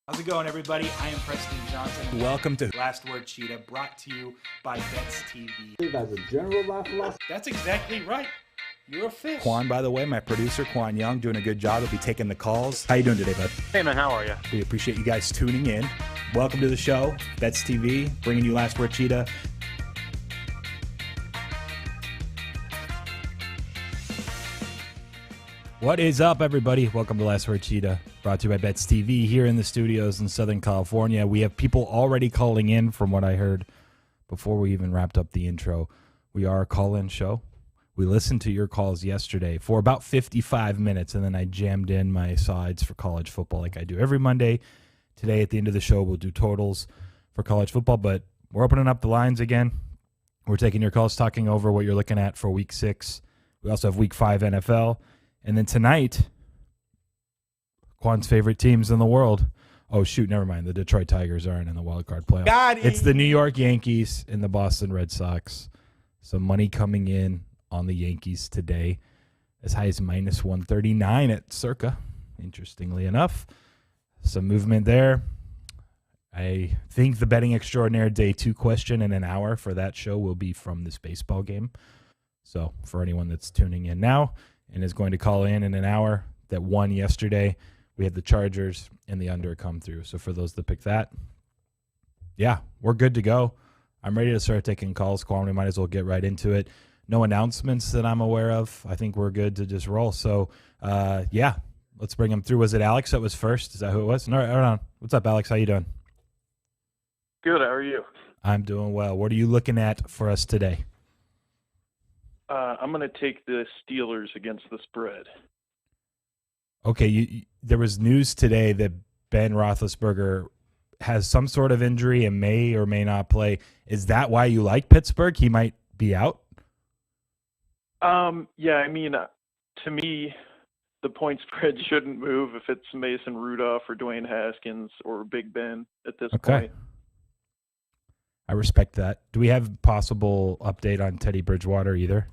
How's it going, everybody? I am Preston Johnson. Welcome to Last Word Cheetah, brought to you by Bets TV. As a general philosophy. That's exactly right. You're a fish. Qwan, by the way, my producer, Qwan Young, doing a good job. He'll be taking the calls. How you doing today, bud? Hey, man, how are you? We appreciate you guys tuning in. Welcome to the show, Bets TV, bringing you Last Word Cheetah. What is up, everybody? Welcome to Last Word Cheetah, brought to you by Bets TV here in the studios in Southern California. We have people already calling in from what I heard before we even wrapped up the intro. We are a call-in show. We listened to your calls yesterday for about 55 minutes, and then I jammed in my sides for college football like I do every Monday. Today, at the end of the show, we'll do totals for college football, but we're opening up the lines again. We're taking your calls, talking over what you're looking at for Week 6. We also have Week 5 NFL. And then tonight, Quan's favorite teams in the world. Oh, shoot, never mind. The Detroit Tigers aren't in the wild card playoff. It's the New York Yankees and the Boston Red Sox. Some money coming in on the Yankees today, as high as minus 139 at Circa, interestingly enough. Some movement there. I think the betting extraordinaire day 2 question in an hour for that show will be from this baseball game. So for anyone that's tuning in now and is going to call in an hour that won yesterday, we had the Chargers and the under come through. So for those that pick that, yeah, we're good to go. I'm ready to start taking calls. Qwan, we might as well get right into it. No announcements that I'm aware of. I think we're good to just roll. So, yeah, let's bring them through. Was it Alex that was first? Is that who it was? No, hold on. What's up, Alex? How you doing? Good. How are you? I'm doing well. What are you looking at for us today? I'm going to take the Steelers against the spread. Okay, there was news today that Ben Roethlisberger has some sort of injury and may or may not play. Is that why you like Pittsburgh? He might be out? Yeah, I mean, to me, the point spread shouldn't move if it's Mason Rudolph or Dwayne Haskins or Big Ben at this point. I respect that. Do we have possible update on Teddy Bridgewater either?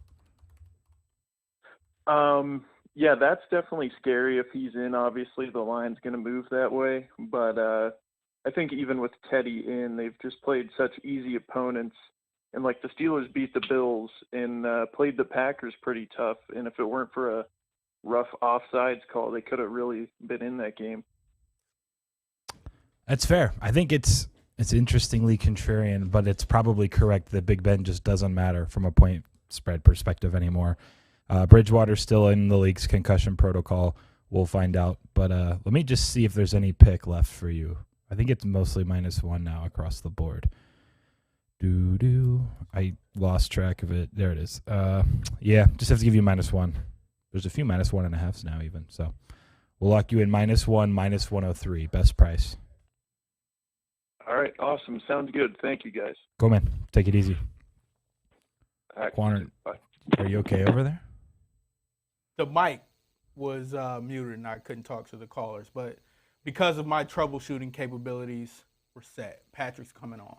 Yeah, that's definitely scary. If he's in, obviously the line's going to move that way. But I think even with Teddy in, they've just played such easy opponents. And like the Steelers beat the Bills and played the Packers pretty tough. And if it weren't for a rough offsides call, they could have really been in that game. That's fair. I think it's interestingly contrarian, but it's probably correct that Big Ben just doesn't matter from a point spread perspective anymore. Bridgewater's still in the league's concussion protocol. We'll find out. But let me just see if there's any pick left for you. I think it's mostly -1 now across the board. I lost track of it. There it is. Yeah, just have to give you -1. There's a few -1.5s now even. So we'll lock you in -1, -103. Best price. All right, awesome. Sounds good. Thank you, guys. Go, man. Take it easy. Quanah, are you okay over there? The mic was muted and I couldn't talk to the callers, but because of my troubleshooting capabilities, we're set. Patrick's coming on.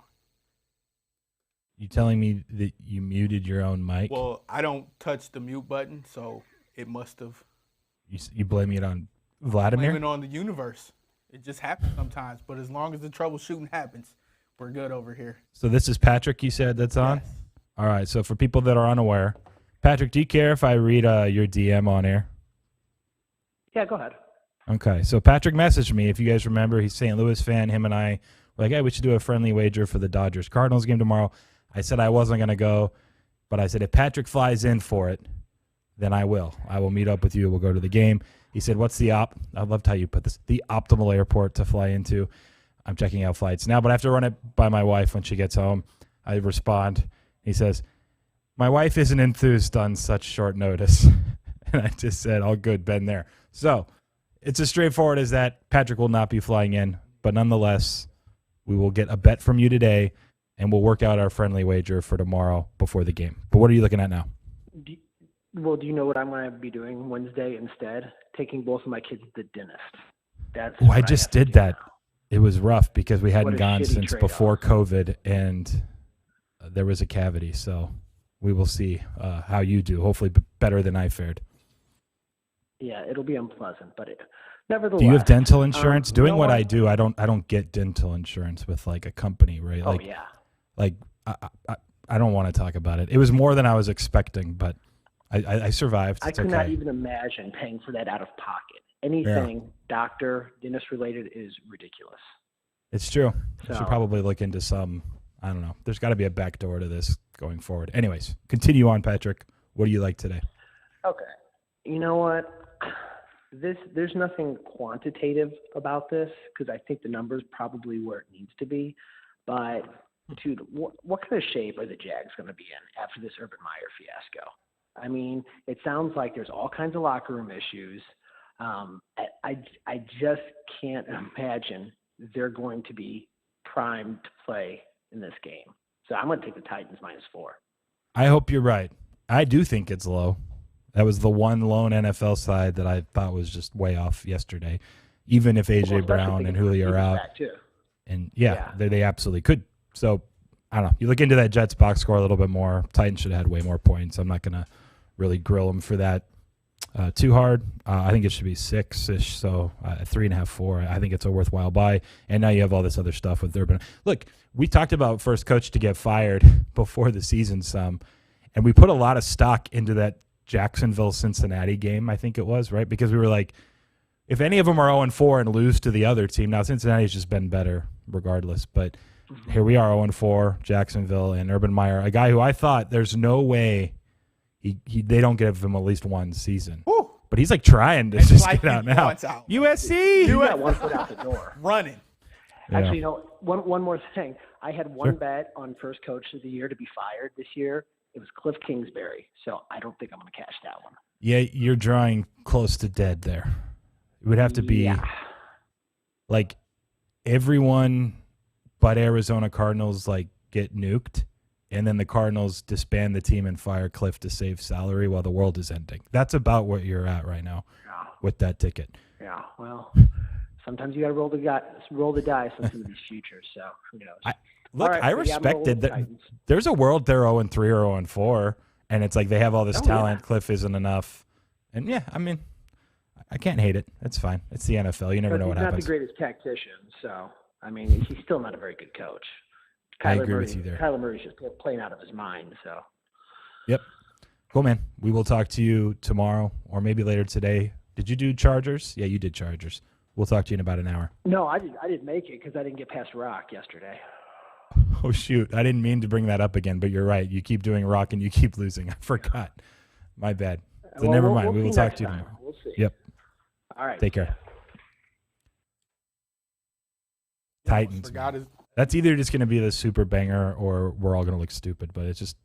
You telling me that you muted your own mic? Well, I don't touch the mute button, so it must have. You blaming it on Vladimir? Blaming it on the universe. It just happens sometimes, but as long as the troubleshooting happens, we're good over here. So this is Patrick, you said, that's on? Yes. All right, so for people that are unaware, Patrick, do you care if I read your DM on air? Yeah, go ahead. Okay, so Patrick messaged me. If you guys remember, he's a St. Louis fan. Him and I were like, hey, we should do a friendly wager for the Dodgers-Cardinals game tomorrow. I said I wasn't going to go, but I said if Patrick flies in for it, then I will. I will meet up with you. We'll go to the game. He said, what's the I loved how you put this, the optimal airport to fly into. I'm checking out flights now, but I have to run it by my wife when she gets home. I respond. He says, my wife isn't enthused on such short notice. And I just said, all good, been there. So it's as straightforward as that. Patrick will not be flying in, but nonetheless, we will get a bet from you today, and we'll work out our friendly wager for tomorrow before the game. But what are you looking at now? Do you know what I'm going to be doing Wednesday instead? Taking both of my kids to the dentist. I just did that. Now. It was rough because we hadn't gone since trade-off. Before COVID, and there was a cavity. So we will see how you do. Hopefully better than I fared. Yeah, it'll be unpleasant, but nevertheless. Do you have dental insurance? Doing what what? I do, I don't get dental insurance with like a company, right? Oh, Like, yeah. Like I don't want to talk about it. It was more than I was expecting, but I survived. I It's could okay. not even imagine paying for that out of pocket. Anything doctor, dentist related is ridiculous. It's true. You So- should probably look into some. I don't know. There's got to be a back door to this going forward. Anyways, continue on, Patrick. What do you like today? Okay. You know what? There's nothing quantitative about this because I think the number's probably where it needs to be. But, dude, what kind of shape are the Jags going to be in after this Urban Meyer fiasco? I mean, it sounds like there's all kinds of locker room issues. I just can't imagine they're going to be primed to play in this game. So I'm going to take the Titans -4. I hope you're right. I do think it's low. That was the one lone NFL side that I thought was just way off yesterday. Even if A.J. Brown and Julio are out. And, they absolutely could. So, I don't know. You look into that Jets box score a little bit more. Titans should have had way more points. I'm not going to really grill them for that too hard. I think it should be 6-ish, so 3.5, 4. I think it's a worthwhile buy. And now you have all this other stuff with Urban. Look, we talked about first coach to get fired before the season some, and we put a lot of stock into that Jacksonville-Cincinnati game, I think it was, right? Because we were like, if any of them are 0-4 and lose to the other team, now Cincinnati's just been better regardless, but here we are 0-4, Jacksonville, and Urban Meyer, a guy who I thought there's no way they don't give him at least one season. Woo. But he's like trying to It's just like get out he now. wants out. USC! You got one foot out the door. Running. Yeah. Actually, one more thing. I had one bet on first coach of the year to be fired this year. It was Cliff Kingsbury, so I don't think I'm going to cash that one. Yeah, you're drawing close to dead there. It would have to be like everyone but Arizona Cardinals like get nuked, and then the Cardinals disband the team and fire Cliff to save salary while the world is ending. That's about what you're at right now with that ticket. Yeah, well, sometimes you got to roll the dice on some of these futures, so who knows. I respected that. There's a world they're 0-3 or 0-4, and it's like they have all this talent. Yeah. Cliff isn't enough. And, I mean, I can't hate it. It's fine. It's the NFL. You never know what happens. He's not the greatest tactician, so, I mean, he's still not a very good coach. I agree with you there. Kyler Murray's just playing out of his mind, so. Yep. Cool, man. We will talk to you tomorrow or maybe later today. Did you do Chargers? Yeah, you did Chargers. We'll talk to you in about an hour. No, I didn't make it because I didn't get past Rock yesterday. Oh, shoot. I didn't mean to bring that up again, but you're right. You keep doing Rock and you keep losing. I forgot. My bad. So never mind. We will talk to you tomorrow. We'll see. Yep. All right. Take care. Titans. His... That's either just going to be the super banger or we're all going to look stupid, but it's just,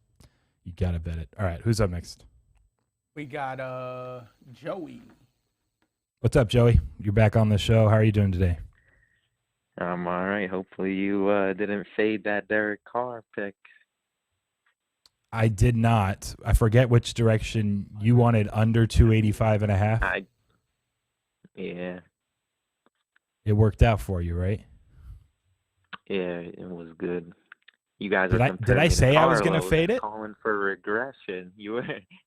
you got to bet it. All right. Who's up next? We got Joey. What's up, Joey? You're back on the show. How are you doing today? I'm all right. Hopefully you didn't fade that Derek Carr pick. I did not. I forget which direction you wanted under 285.5. Yeah. It worked out for you, right? Yeah, it was good. You guys did I say I was going to fade it? Calling for regression. You were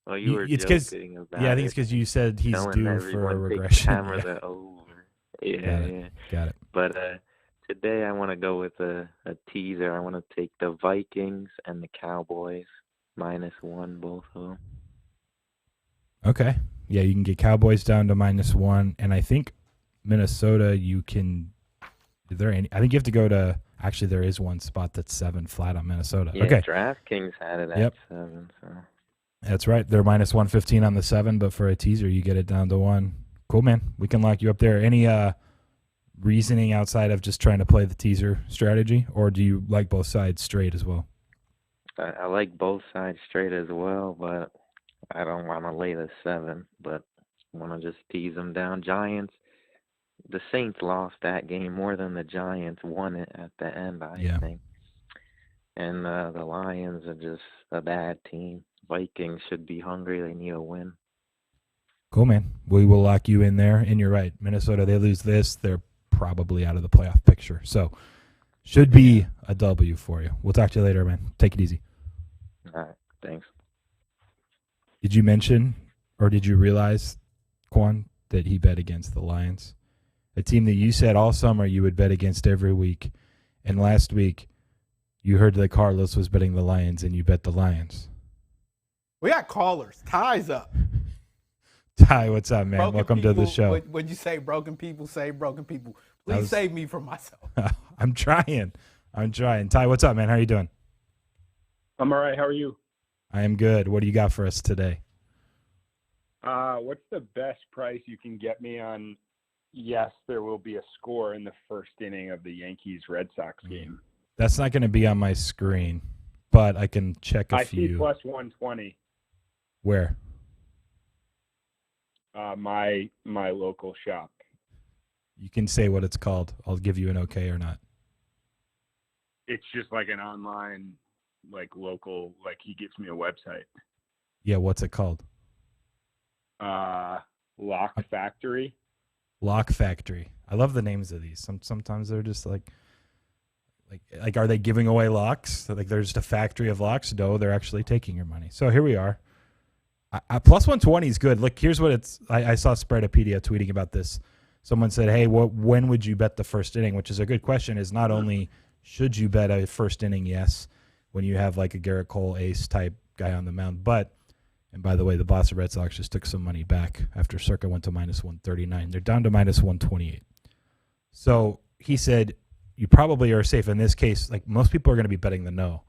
it's joking about it. Yeah, I think it's because you said he's due for a regression. Hammer the over. Yeah. Got it. But today I want to go with a teaser. I want to take the Vikings and the Cowboys -1, both of them. Okay. Yeah, you can get Cowboys down to -1, and I think Minnesota you can. Is there any? I think you have to go to. Actually, there is one spot that's 7 flat on Minnesota. Yeah, okay. DraftKings had it at 7. So. That's right. They're -115 on the 7, but for a teaser, you get it down to 1. Cool, man. We can lock you up there. Any reasoning outside of just trying to play the teaser strategy, or do you like both sides straight as well? I like both sides straight as well, but I don't want to lay the 7, but I want to just tease them down. Giants, the Saints lost that game more than the Giants won it at the end, I think. And the Lions are just a bad team. Vikings should be hungry. They need a win. Cool, man. We will lock you in there. And you're right. Minnesota, they lose this, they're probably out of the playoff picture. So should be a W for you. We'll talk to you later, man. Take it easy. All right. Thanks. Did you mention or did you realize Qwan, that he bet against the Lions. A team that you said all summer you would bet against every week. And last week, you heard that Carlos was betting the Lions, and you bet the Lions. We got callers. Ty's up. Ty, what's up, man? Broken Welcome people, to the show. What'd you say? Broken people say broken people. Please save me from myself. I'm trying. Ty, what's up, man? How are you doing? I'm all right. How are you? I am good. What do you got for us today? What's the best price you can get me on, yes, there will be a score in the first inning of the Yankees-Red Sox game? That's not going to be on my screen, but I can check a few. I see plus 120. Where? My local shop. You can say what it's called. I'll give you an okay or not. It's just like an online, like local, like he gives me a website. Yeah, what's it called? Lock Factory. Lock Factory. I love the names of these. Sometimes they're just like are they giving away locks? Like they're just a factory of locks? No, they're actually taking your money. So here we are. Plus 120 is good. Look, here's what it's. I saw Spreadopedia tweeting about this. Someone said, hey, when would you bet the first inning? Which is a good question. Is not only should you bet a first inning, yes, when you have like a Garrett Cole ace type guy on the mound, but, and by the way, the Boston Red Sox just took some money back after Circa went to minus 139. They're down to minus 128. So he said, you probably are safe in this case. Like most people are going to be betting the no.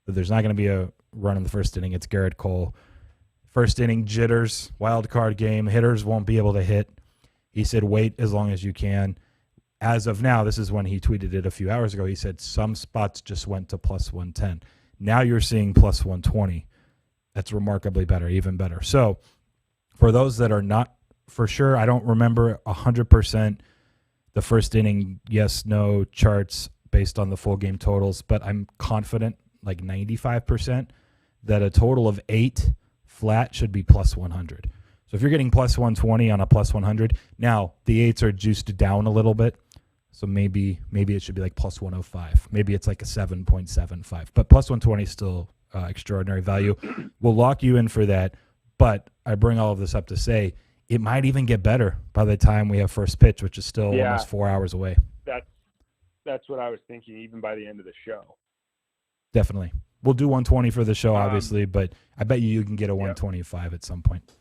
That there's not going to be a run in the first inning. It's Garrett Cole. First inning jitters, wild card game. Hitters won't be able to hit. He said, wait as long as you can. As of now, this is when he tweeted it a few hours ago. He said some spots just went to plus 110. Now you're seeing plus 120. That's remarkably better, even better. So for those that are not for sure, I don't remember 100% the first inning yes, no charts based on the full game totals, but I'm confident, like 95%, that a total of 8 flat should be plus 100. So if you're getting plus 120 on a plus 100, now the 8s are juiced down a little bit. So maybe it should be like plus 105. Maybe it's like a 7.75. But plus 120 is still extraordinary value. We'll lock you in for that. But I bring all of this up to say it might even get better by the time we have first pitch, which is still almost 4 hours away. That's what I was thinking, even by the end of the show. Definitely. We'll do 120 for the show, obviously, but I bet you can get a 125 at some point.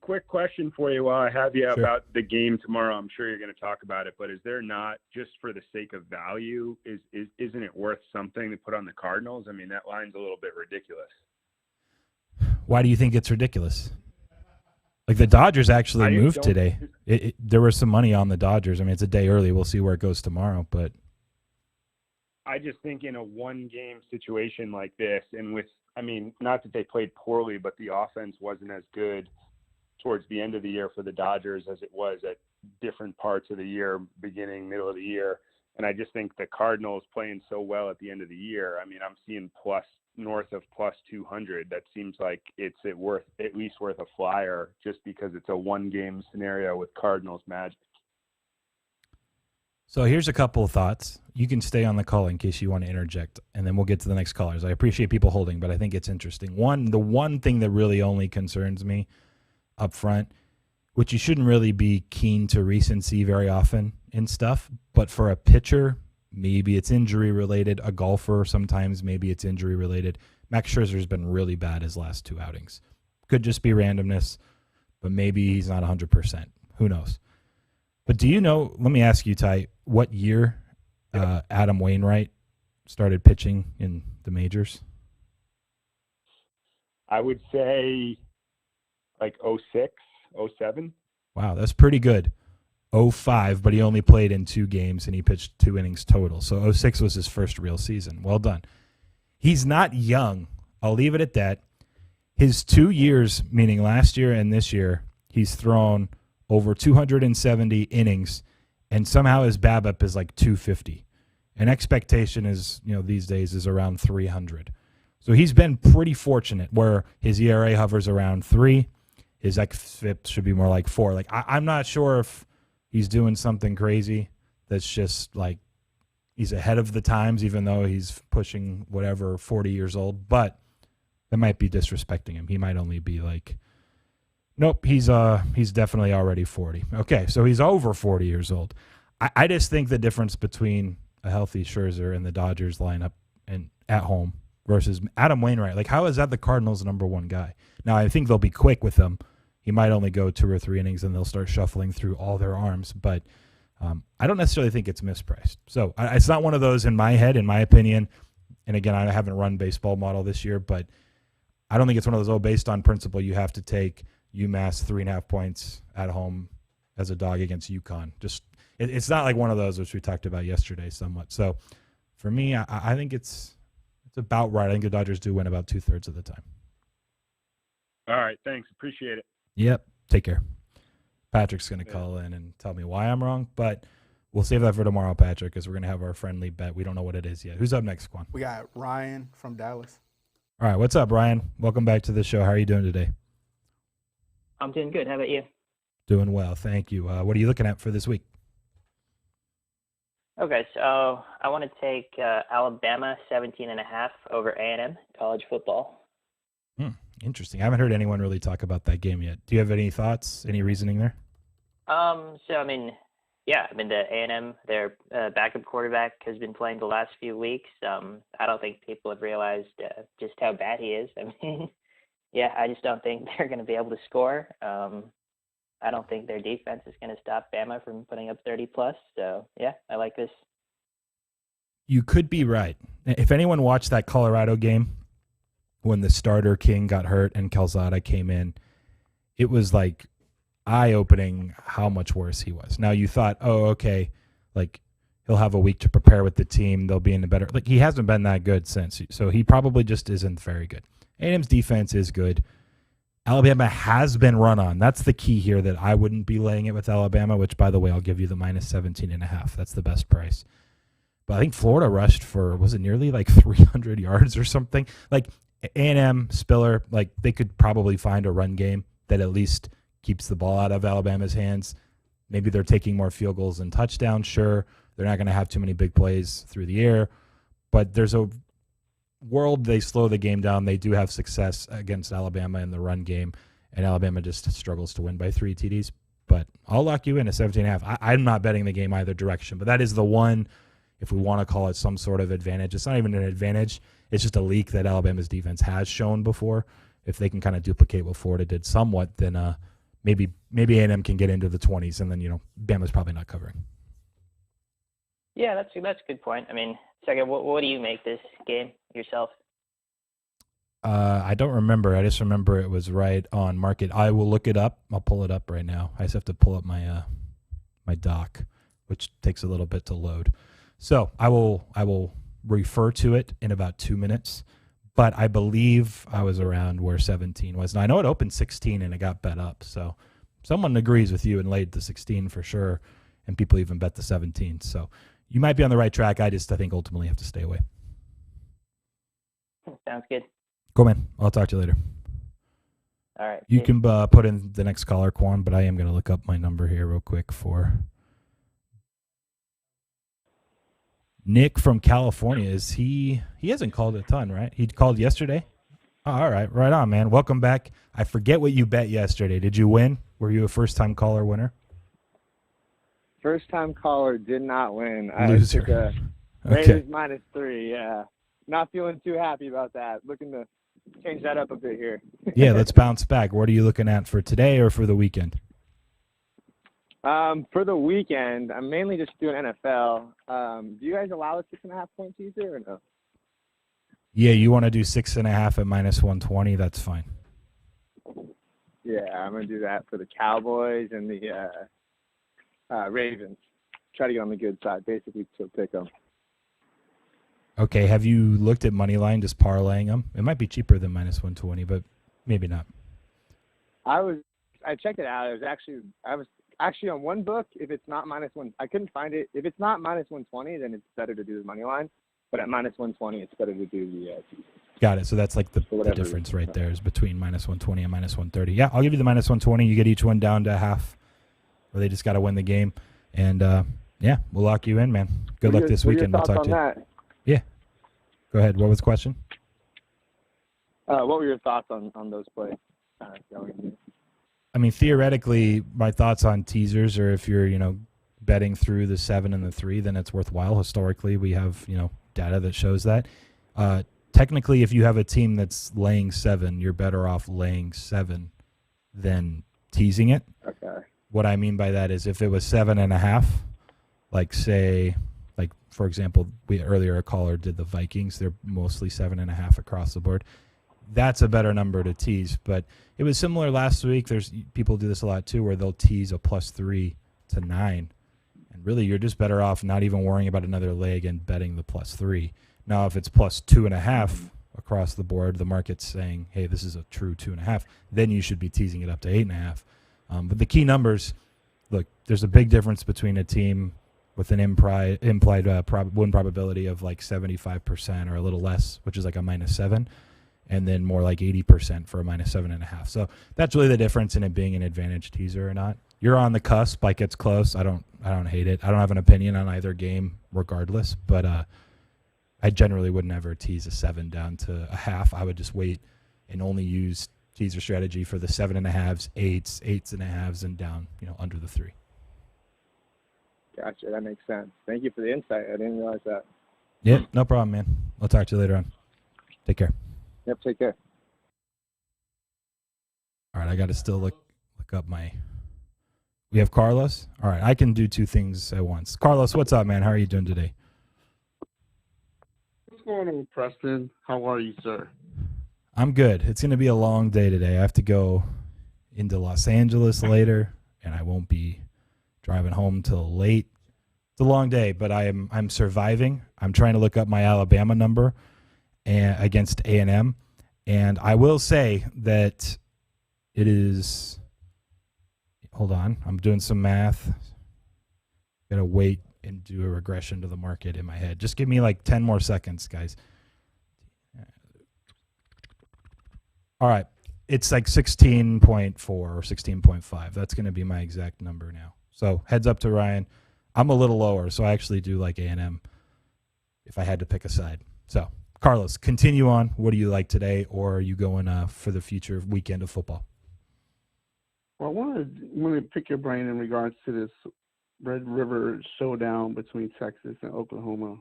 Quick question for you while I have you Sure. about the game tomorrow. I'm sure you're going to talk about it, but is there not, just for the sake of value, isn't it worth something to put on the Cardinals? I mean, that line's a little bit ridiculous. Why do you think it's ridiculous? Like the Dodgers actually moved today. There was some money on the Dodgers. I mean, it's a day early. We'll see where it goes tomorrow, but I just think in a one-game situation like this, and with, I mean, not that they played poorly, but the offense wasn't as good towards the end of the year for the Dodgers as it was at different parts of the year, beginning, middle of the year. And I just think the Cardinals playing so well at the end of the year. I mean, I'm seeing north of plus 200. That seems like it's at least worth a flyer just because it's a one-game scenario with Cardinals Magic. So here's a couple of thoughts. You can stay on the call in case you want to interject, and then we'll get to the next callers. I appreciate people holding, but I think it's interesting. The one thing that really only concerns me up front, which you shouldn't really be keen to recency very often in stuff, but for a pitcher, maybe it's injury related. A golfer, sometimes maybe it's injury related. Max Scherzer's been really bad his last 2 outings. Could just be randomness, but maybe he's not 100%. Who knows? But do you know, let me ask you, Ty, what year Adam Wainwright started pitching in the majors? I would say like 06, 07. Wow, that's pretty good. 05, but he only played in 2 games and he pitched 2 innings total. So 06 was his first real season. Well done. He's not young. I'll leave it at that. His 2 years, meaning last year and this year, he's thrown over 270 innings, and somehow his BABIP is like 250. And expectation is, these days is around 300. So he's been pretty fortunate where his ERA hovers around 3. His xFIP should be more like 4. Like I'm not sure if he's doing something crazy that's just like he's ahead of the times, even though he's pushing 40 years old. But that might be disrespecting him. He might only be like Nope, he's definitely already 40. Okay, so he's over 40 years old. I just think the difference between a healthy Scherzer and the Dodgers lineup and at home versus Adam Wainwright, like how is that the Cardinals' number one guy? Now I think they'll be quick with him. He might only go 2 or 3 innings and they'll start shuffling through all their arms, but I don't necessarily think it's mispriced. So it's not one of those in my head, in my opinion. And again, I haven't run baseball model this year, but I don't think it's one of those, based on principle, you have to take UMass 3.5 points at home as a dog against UConn. Just it's not like one of those which we talked about yesterday somewhat. So for me, I think it's about right. I think the Dodgers do win about 2/3 of the time. All right, thanks. Appreciate it. Yep. Take care. Patrick's going to call in and tell me why I'm wrong, but we'll save that for tomorrow, Patrick, because we're going to have our friendly bet. We don't know what it is yet. Who's up next, Qwan? We got Ryan from Dallas. All right. What's up, Ryan? Welcome back to the show. How are you doing today? I'm doing good. How about you? Doing well. Thank you. What are you looking at for this week? Okay, so I want to take Alabama 17.5 over A&M college football. Interesting. I haven't heard anyone really talk about that game yet. Do you have any thoughts, any reasoning there? The A&M, their backup quarterback has been playing the last few weeks. I don't think people have realized just how bad he is. I just don't think they're going to be able to score. I don't think their defense is going to stop Bama from putting up 30+. So, I like this. You could be right. If anyone watched that Colorado game when the starter King got hurt and Calzada came in, it was like eye-opening how much worse he was. Now you thought, oh, okay, like he'll have a week to prepare with the team. They'll be in a better – like he hasn't been that good since. So he probably just isn't very good. A&M's defense is good. Alabama has been run on. That's the key here, that I wouldn't be laying it with Alabama, which, by the way, I'll give you the -17.5. That's the best price. But I think Florida rushed for, was it nearly like 300 yards or something? Like A&M, Spiller, like they could probably find a run game that at least keeps the ball out of Alabama's hands. Maybe they're taking more field goals than touchdowns. Sure, they're not going to have too many big plays through the air. But there's a world they slow the game down. They do have success against Alabama in the run game, and Alabama just struggles to win by 3 TDs. But I'll lock you in at 17.5. I'm not betting the game either direction, but that is the one, if we want to call it some sort of advantage. It's not even an advantage. It's just a leak that Alabama's defense has shown before. If they can kind of duplicate what Florida did somewhat, then maybe A&M can get into the 20s, and then, Bama's probably not covering. Yeah, that's a good point. Second, what do you make this game yourself? I don't remember. I just remember it was right on market. I will look it up. I'll pull it up right now. I just have to pull up my my doc, which takes a little bit to load. So I will refer to it in about 2 minutes. But I believe I was around where 17 was. Now I know it opened 16 and it got bet up. So someone agrees with you and laid the 16 for sure, and people even bet the 17. So you might be on the right track. I think ultimately have to stay away. Sounds good. Cool, man. I'll talk to you later. All right. You can put in the next caller, Qwan, but I am going to look up my number here real quick for Nick from California. He hasn't called a ton, right? He called yesterday? Oh, all right. Right on, man. Welcome back. I forget what you bet yesterday. Did you win? Were you a first-time caller winner? First-time caller did not win. Loser. I took a Raiders -3, yeah. Not feeling too happy about that. Looking to change that up a bit here. Yeah, let's bounce back. What are you looking at for today or for the weekend? For the weekend, I'm mainly just doing NFL. Do you guys allow a 6.5-point teaser or no? Yeah, you want to do 6.5 at -120? That's fine. Yeah, I'm going to do that for the Cowboys and the Ravens. Try to get on the good side, basically, to pick them. Okay, have you looked at Moneyline, just parlaying them? It might be cheaper than -120, but maybe not. I checked it out. I was actually on one book. If it's not -1, I couldn't find it. If it's not -120, then it's better to do the Moneyline. But at -120, it's better to do the teaser. Got it. So that's like the difference right there is between -120 and -130. Yeah, I'll give you the -120. You get each one down to half, or they just got to win the game. And, we'll lock you in, man. Good luck this weekend. We'll talk to you. That? Yeah. Go ahead. What was the question? What were your thoughts on those plays going in? I mean, theoretically, my thoughts on teasers are if you're, betting through the 7 and the 3, then it's worthwhile. Historically, we have, data that shows that. Technically, if you have a team that's laying 7, you're better off laying 7 than teasing it. Okay. What I mean by that is if it was 7.5, for example, earlier a caller did the Vikings. They're mostly 7.5 across the board. That's a better number to tease. But it was similar last week. There's people do this a lot too, where they'll tease a +3 to 9. And really, you're just better off not even worrying about another leg and betting the +3. Now, if it's +2.5 across the board, the market's saying, hey, this is a true 2.5, then you should be teasing it up to 8.5. But the key numbers, look, there's a big difference between a team with an implied win probability of like 75% or a little less, which is like a -7, and then more like 80% for a -7.5. So that's really the difference in it being an advantage teaser or not. You're on the cusp, like it's close. I don't hate it. I don't have an opinion on either game regardless, but I generally would never tease a 7 down to a half. I would just wait and only use teaser strategy for the 7.5s, 8s, 8.5s, and down, under the 3. Gotcha. That makes sense. Thank you for the insight. I didn't realize that. Yeah, no problem, man. I'll talk to you later on. Take care. Yep, take care. All right, I got to still look up my... We have Carlos? All right, I can do 2 things at once. Carlos, what's up, man? How are you doing today? What's going on, Preston? How are you, sir? I'm good. It's going to be a long day today. I have to go into Los Angeles later, and I won't be driving home till late. It's a long day, but I'm surviving. I'm trying to look up my Alabama number against A&M, and I will say that it is... Hold on. I'm doing some math. Got to wait and do a regression to the market in my head. Just give me like 10 more seconds, guys. All right. It's like 16.4 or 16.5. That's going to be my exact number now. So heads up to Ryan. I'm a little lower, so I actually do like A&M if I had to pick a side. So, Carlos, continue on. What do you like today, or are you going for the future weekend of football? Well, I want to pick your brain in regards to this Red River showdown between Texas and Oklahoma.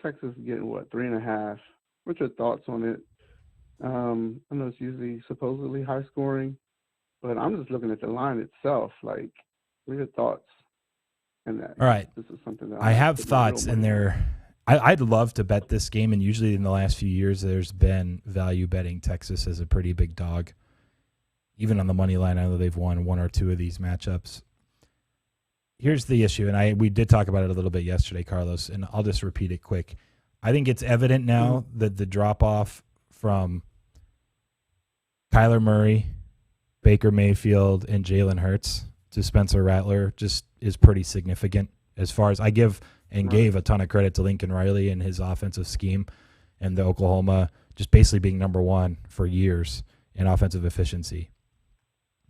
Texas is getting, 3.5? What's your thoughts on it? I know it's usually supposedly high scoring, but I'm just looking at the line itself. Like, what are your thoughts on that? All right. This is something that I have thoughts, and I'd love to bet this game, and usually in the last few years there's been value betting Texas as a pretty big dog. Even on the money line, I know they've won 1 or 2 of these matchups. Here's the issue, and we did talk about it a little bit yesterday, Carlos, and I'll just repeat it quick. I think it's evident now that the drop-off from Kyler Murray, Baker Mayfield, and Jalen Hurts to Spencer Rattler just is pretty significant. As far as I gave a ton of credit to Lincoln Riley and his offensive scheme and the Oklahoma just basically being number 1 for years in offensive efficiency.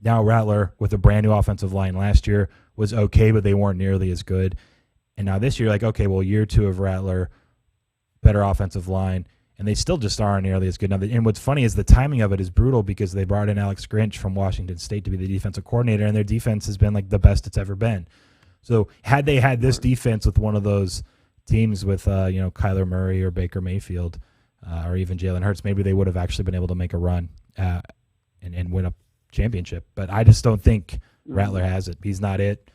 Now Rattler, with a brand new offensive line last year, was okay, but they weren't nearly as good. And now this year, year 2 of Rattler, better offensive line, and they still just aren't nearly as good. Now, and what's funny is the timing of it is brutal because they brought in Alex Grinch from Washington State to be the defensive coordinator, and their defense has been like the best it's ever been. So had they had this defense with one of those teams with Kyler Murray or Baker Mayfield or even Jalen Hurts, maybe they would have actually been able to make a run and win a championship. But I just don't think Rattler has it. He's not it.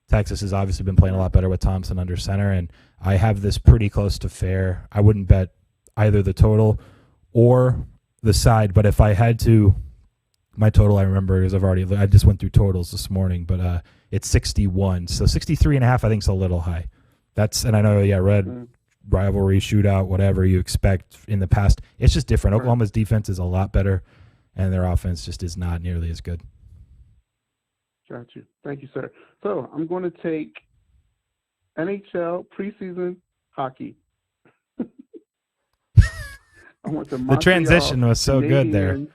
Texas has obviously been playing a lot better with Thompson under center, and I have this pretty close to fair. I wouldn't bet either the total or the side, but if I had to, my total I remember is I just went through totals this morning, but it's 61. So 63.5 I think is a little high. And I know, red rivalry, shootout, whatever you expect in the past. It's just different. Oklahoma's defense is a lot better, and their offense just is not nearly as good. Got you. Thank you, sir. So I'm going to take NHL preseason hockey. I want the transition was so good there.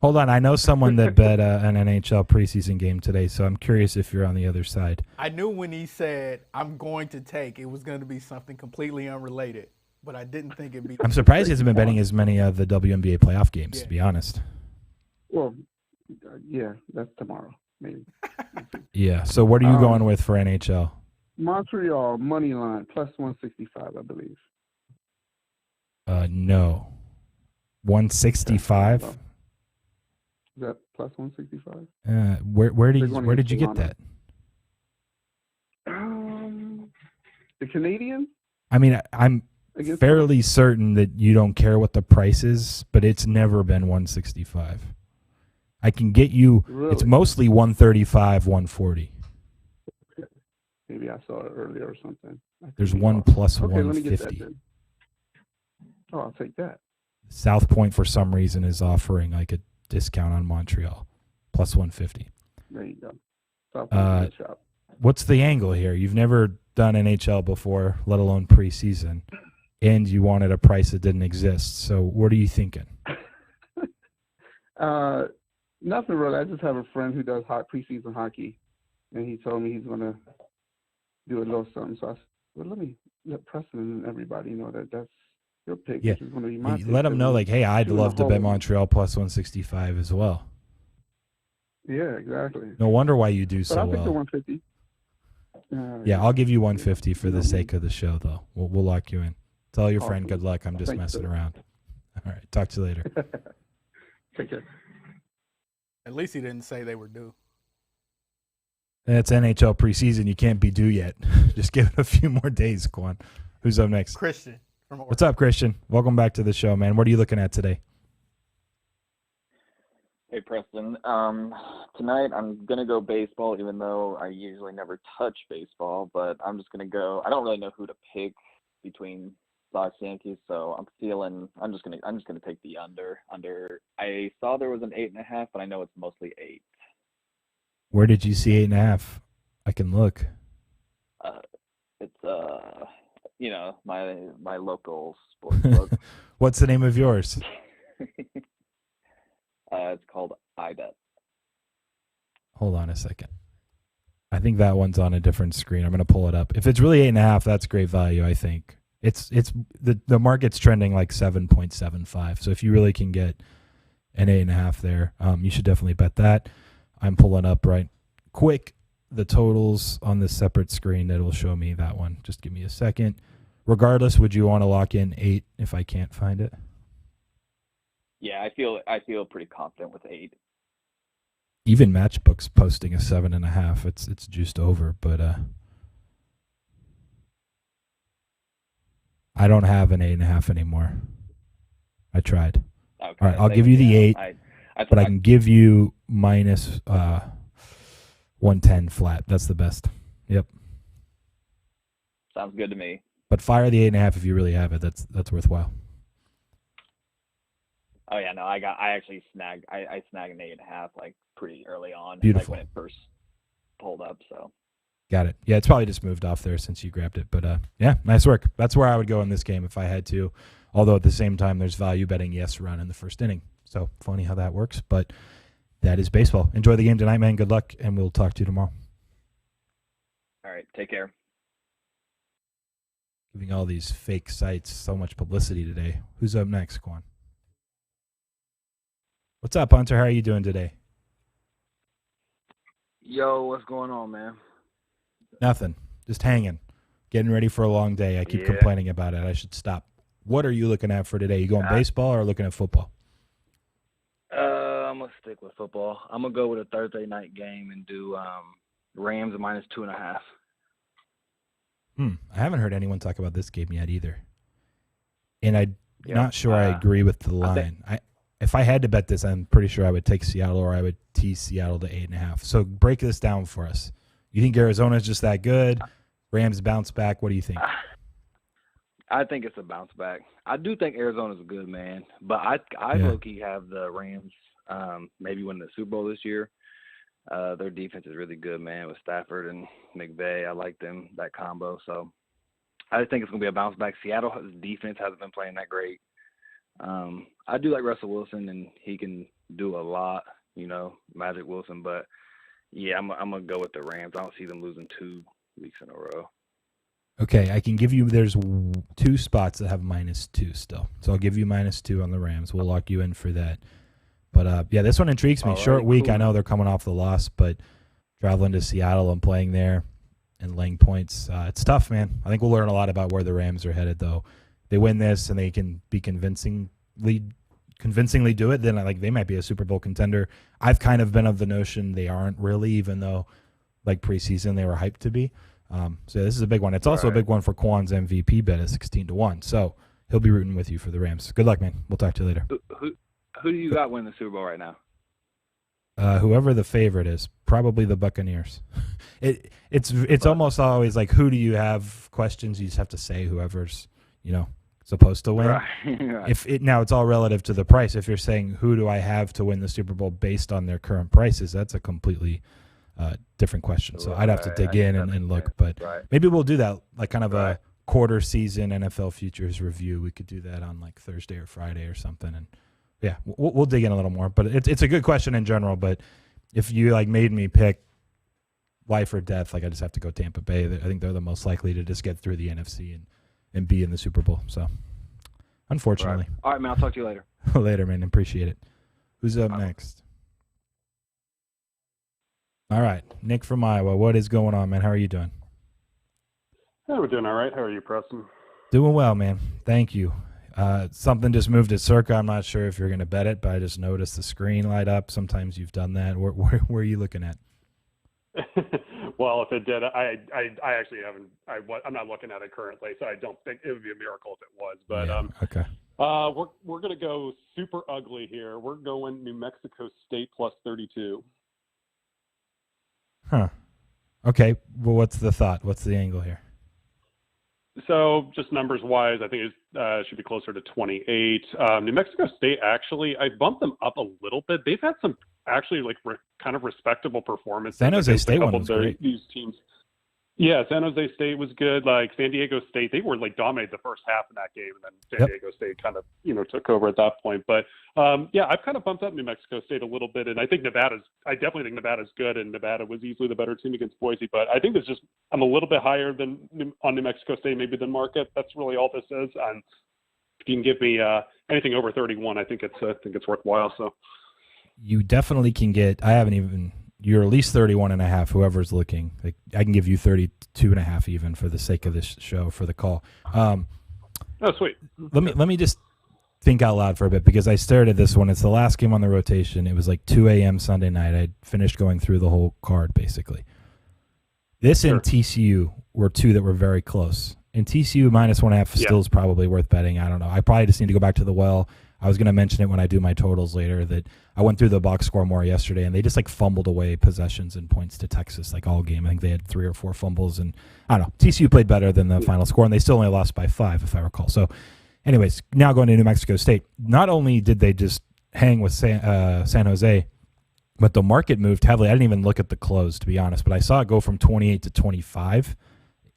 Hold on. I know someone that bet an NHL preseason game today, so I'm curious if you're on the other side. I knew when he said, I'm going to take, it was going to be something completely unrelated, but I didn't think it'd be. I'm surprised he hasn't been betting as many of the WNBA playoff games, to be honest. Well, Yeah, that's tomorrow, maybe. Yeah. So what are you going with for NHL? Montreal money line plus 165, I believe. No. 165. Is that plus 165? Where did you get that? The Canadian? I mean, I'm fairly certain that you don't care what the price is, but it's never been 165. I can get you. Really? It's mostly 135, 140. Maybe I saw it earlier or something. There's one plus okay, 150. Let me get that then. Oh, I'll take that. South Point, for some reason, is offering like a discount on Montreal, plus 150. There you go. South Point shop. What's the angle here? You've never done NHL before, let alone preseason, and you wanted a price that didn't exist. So what are you thinking? Nothing really. I just have a friend who does preseason hockey, and he told me he's going to do a little something. So I said, well, let me let Preston and everybody know that that's your pick. Yeah. Which is going to be my pick. Let them know, like, hey, I'd love to bet Montreal plus 165 as well. Yeah, exactly. No wonder why you do so I'll well. pick the 150. Yeah, I'll give you 150 for the sake of the show, though. We'll lock you in. Tell your friend good luck. I'm just messing around. All right. Talk to you later. Take care. At least he didn't say they were due. It's NHL preseason. You can't be due yet. Just give it a few more days, Qwan. Who's up next? Kristian from Oregon. What's up, Kristian? Welcome back to the show, man. What are you looking at today? Hey, Preston. Tonight I'm going to go baseball, even though I usually never touch baseball, but I'm just going to go. I don't really know who to pick between Sox Yankees, so I'm just going to take the under. I saw there was an 8.5, but I know it's mostly 8. Where did you see 8.5? I can look. It's my local sports book. What's the name of yours? It's called iBet. Hold on a second. I think that one's on a different screen. I'm going to pull it up. If it's really 8.5, that's great value, I think. It's the market's trending like 7.75. So if you really can get an 8.5 there, you should definitely bet that. I'm pulling up right quick the totals on this separate screen that will show me that one. Just give me a second. Regardless, would you want to lock in 8 if I can't find it? Yeah, I feel pretty confident with 8. Even Matchbook's posting a 7.5. It's juiced over, but I don't have an 8.5 anymore. I tried. Okay, all right, I'll give you the 8, but I can give you minus 110 flat. That's the best. Yep. Sounds good to me. But fire the 8.5 if you really have it. That's worthwhile. Oh yeah, no, I actually snagged an 8.5 like pretty early on. Beautiful. Like when it first pulled up. So. Got it. Yeah, it's probably just moved off there since you grabbed it. But yeah, nice work. That's where I would go in this game if I had to. Although at the same time, there's value betting yes run in the first inning. So funny how that works. But that is baseball. Enjoy the game tonight, man. Good luck, and we'll talk to you tomorrow. All right, take care. Giving all these fake sites so much publicity today. Who's up next, Qwan? What's up, Hunter? How are you doing today? Yo, what's going on, man? Nothing. Just hanging. Getting ready for a long day. I keep complaining about it. I should stop. What are you looking at for today? You going baseball or looking at football? I'm going to stick with football. I'm going to go with a Thursday night game and do Rams minus 2.5. I haven't heard anyone talk about this game yet either. And I'm not sure I agree with the line. If I had to bet this, I'm pretty sure I would take Seattle or I would tease Seattle to 8.5. So break this down for us. You think Arizona's just that good? Rams bounce back? What do you think? I think it's a bounce back. I do think Arizona's good, man. But I low-key have the Rams maybe winning the Super Bowl this year. Their defense is really good, man, with Stafford and McVay. I like them, that combo. So I think it's going to be a bounce back. Seattle's defense hasn't been playing that great. I do like Russell Wilson, and he can do a lot, Magic Wilson. But, yeah, I'm going to go with the Rams. I don't see them losing 2 weeks in a row. Okay, I can give you – there's 2 spots that have -2 still. So I'll give you -2 on the Rams. We'll lock you in for that. But yeah, this one intrigues me. All right, Short week. cool. I know they're coming off the loss, but traveling to Seattle and playing there and laying points, it's tough, man. I think we'll learn a lot about where the Rams are headed, though. They win this and they can be convincingly do it, then like they might be a Super Bowl contender. I've kind of been of the notion they aren't really, even though like preseason they were hyped to be. So this is a big one. It's also a big one for Qwan's MVP bet at 16-1. So he'll be rooting with you for the Rams. Good luck, man. We'll talk to you later. Who do you got winning the Super Bowl right now? Whoever the favorite is, probably the Buccaneers. It's almost always like, who do you have questions? You just have to say whoever's, supposed to win. Right. Now it's all relative to the price. If you're saying who do I have to win the Super Bowl based on their current prices, that's a completely different question. So I'd have to dig in and look, but maybe we'll do that, like kind of a quarter season NFL futures review. We could do that on like Thursday or Friday or something. And yeah, we'll dig in a little more, but it's a good question in general. But if you like made me pick life or death, like I just have to go Tampa Bay. I think they're the most likely to just get through the NFC and be in the Super Bowl. So unfortunately. All right, man. I'll talk to you later. Later, man. Appreciate it. Who's up next? All right. Nick from Iowa. What is going on, man? How are you doing? Hey, we're doing all right. How are you, Preston? Doing well, man. Thank you. Something just moved at Circa. I'm not sure if you're going to bet it, but I just noticed the screen light up. Sometimes you've done that. Where are you looking at? Well, if it did, I actually haven't. I'm not looking at it currently, so I don't think it would be a miracle if it was. But yeah, okay. We're going to go super ugly here. We're going New Mexico State plus 32. Huh. Okay. Well, what's the thought? What's the angle here? So just numbers-wise, I think it should be closer to 28. New Mexico State, actually, I bumped them up a little bit. They've had some actually like kind of respectable performances. San Jose State one was great. These teams. Yeah, San Jose State was good. Like San Diego State, they were like dominated the first half in that game, and then San Diego State kind of took over at that point. But yeah, I've kind of bumped up New Mexico State a little bit, and I definitely think Nevada's good, and Nevada was easily the better team against Boise. But I think I'm a little bit higher on New Mexico State maybe than market. That's really all this is. And if you can give me anything over 31, I think it's worthwhile. So you definitely can get. I haven't even. You're at least 31.5, whoever's looking. Like, I can give you 32.5 even for the sake of this show, for the call. Oh, sweet. Let me just think out loud for a bit, because I stared at this one. It's the last game on the rotation. It was like 2 a.m. Sunday night. I finished going through the whole card, basically. This and TCU were two that were very close. And TCU minus 1.5 still is probably worth betting. I don't know. I probably just need to go back to the well. I was going to mention it when I do my totals later, that I went through the box score more yesterday, and they just like fumbled away possessions and points to Texas like all game. I think they had 3 or 4 fumbles, and I don't know. TCU played better than the final score, and they still only lost by 5, if I recall. So anyways, now going to New Mexico State, not only did they just hang with San Jose, but the market moved heavily. I didn't even look at the close, to be honest, but I saw it go from 28 to 25.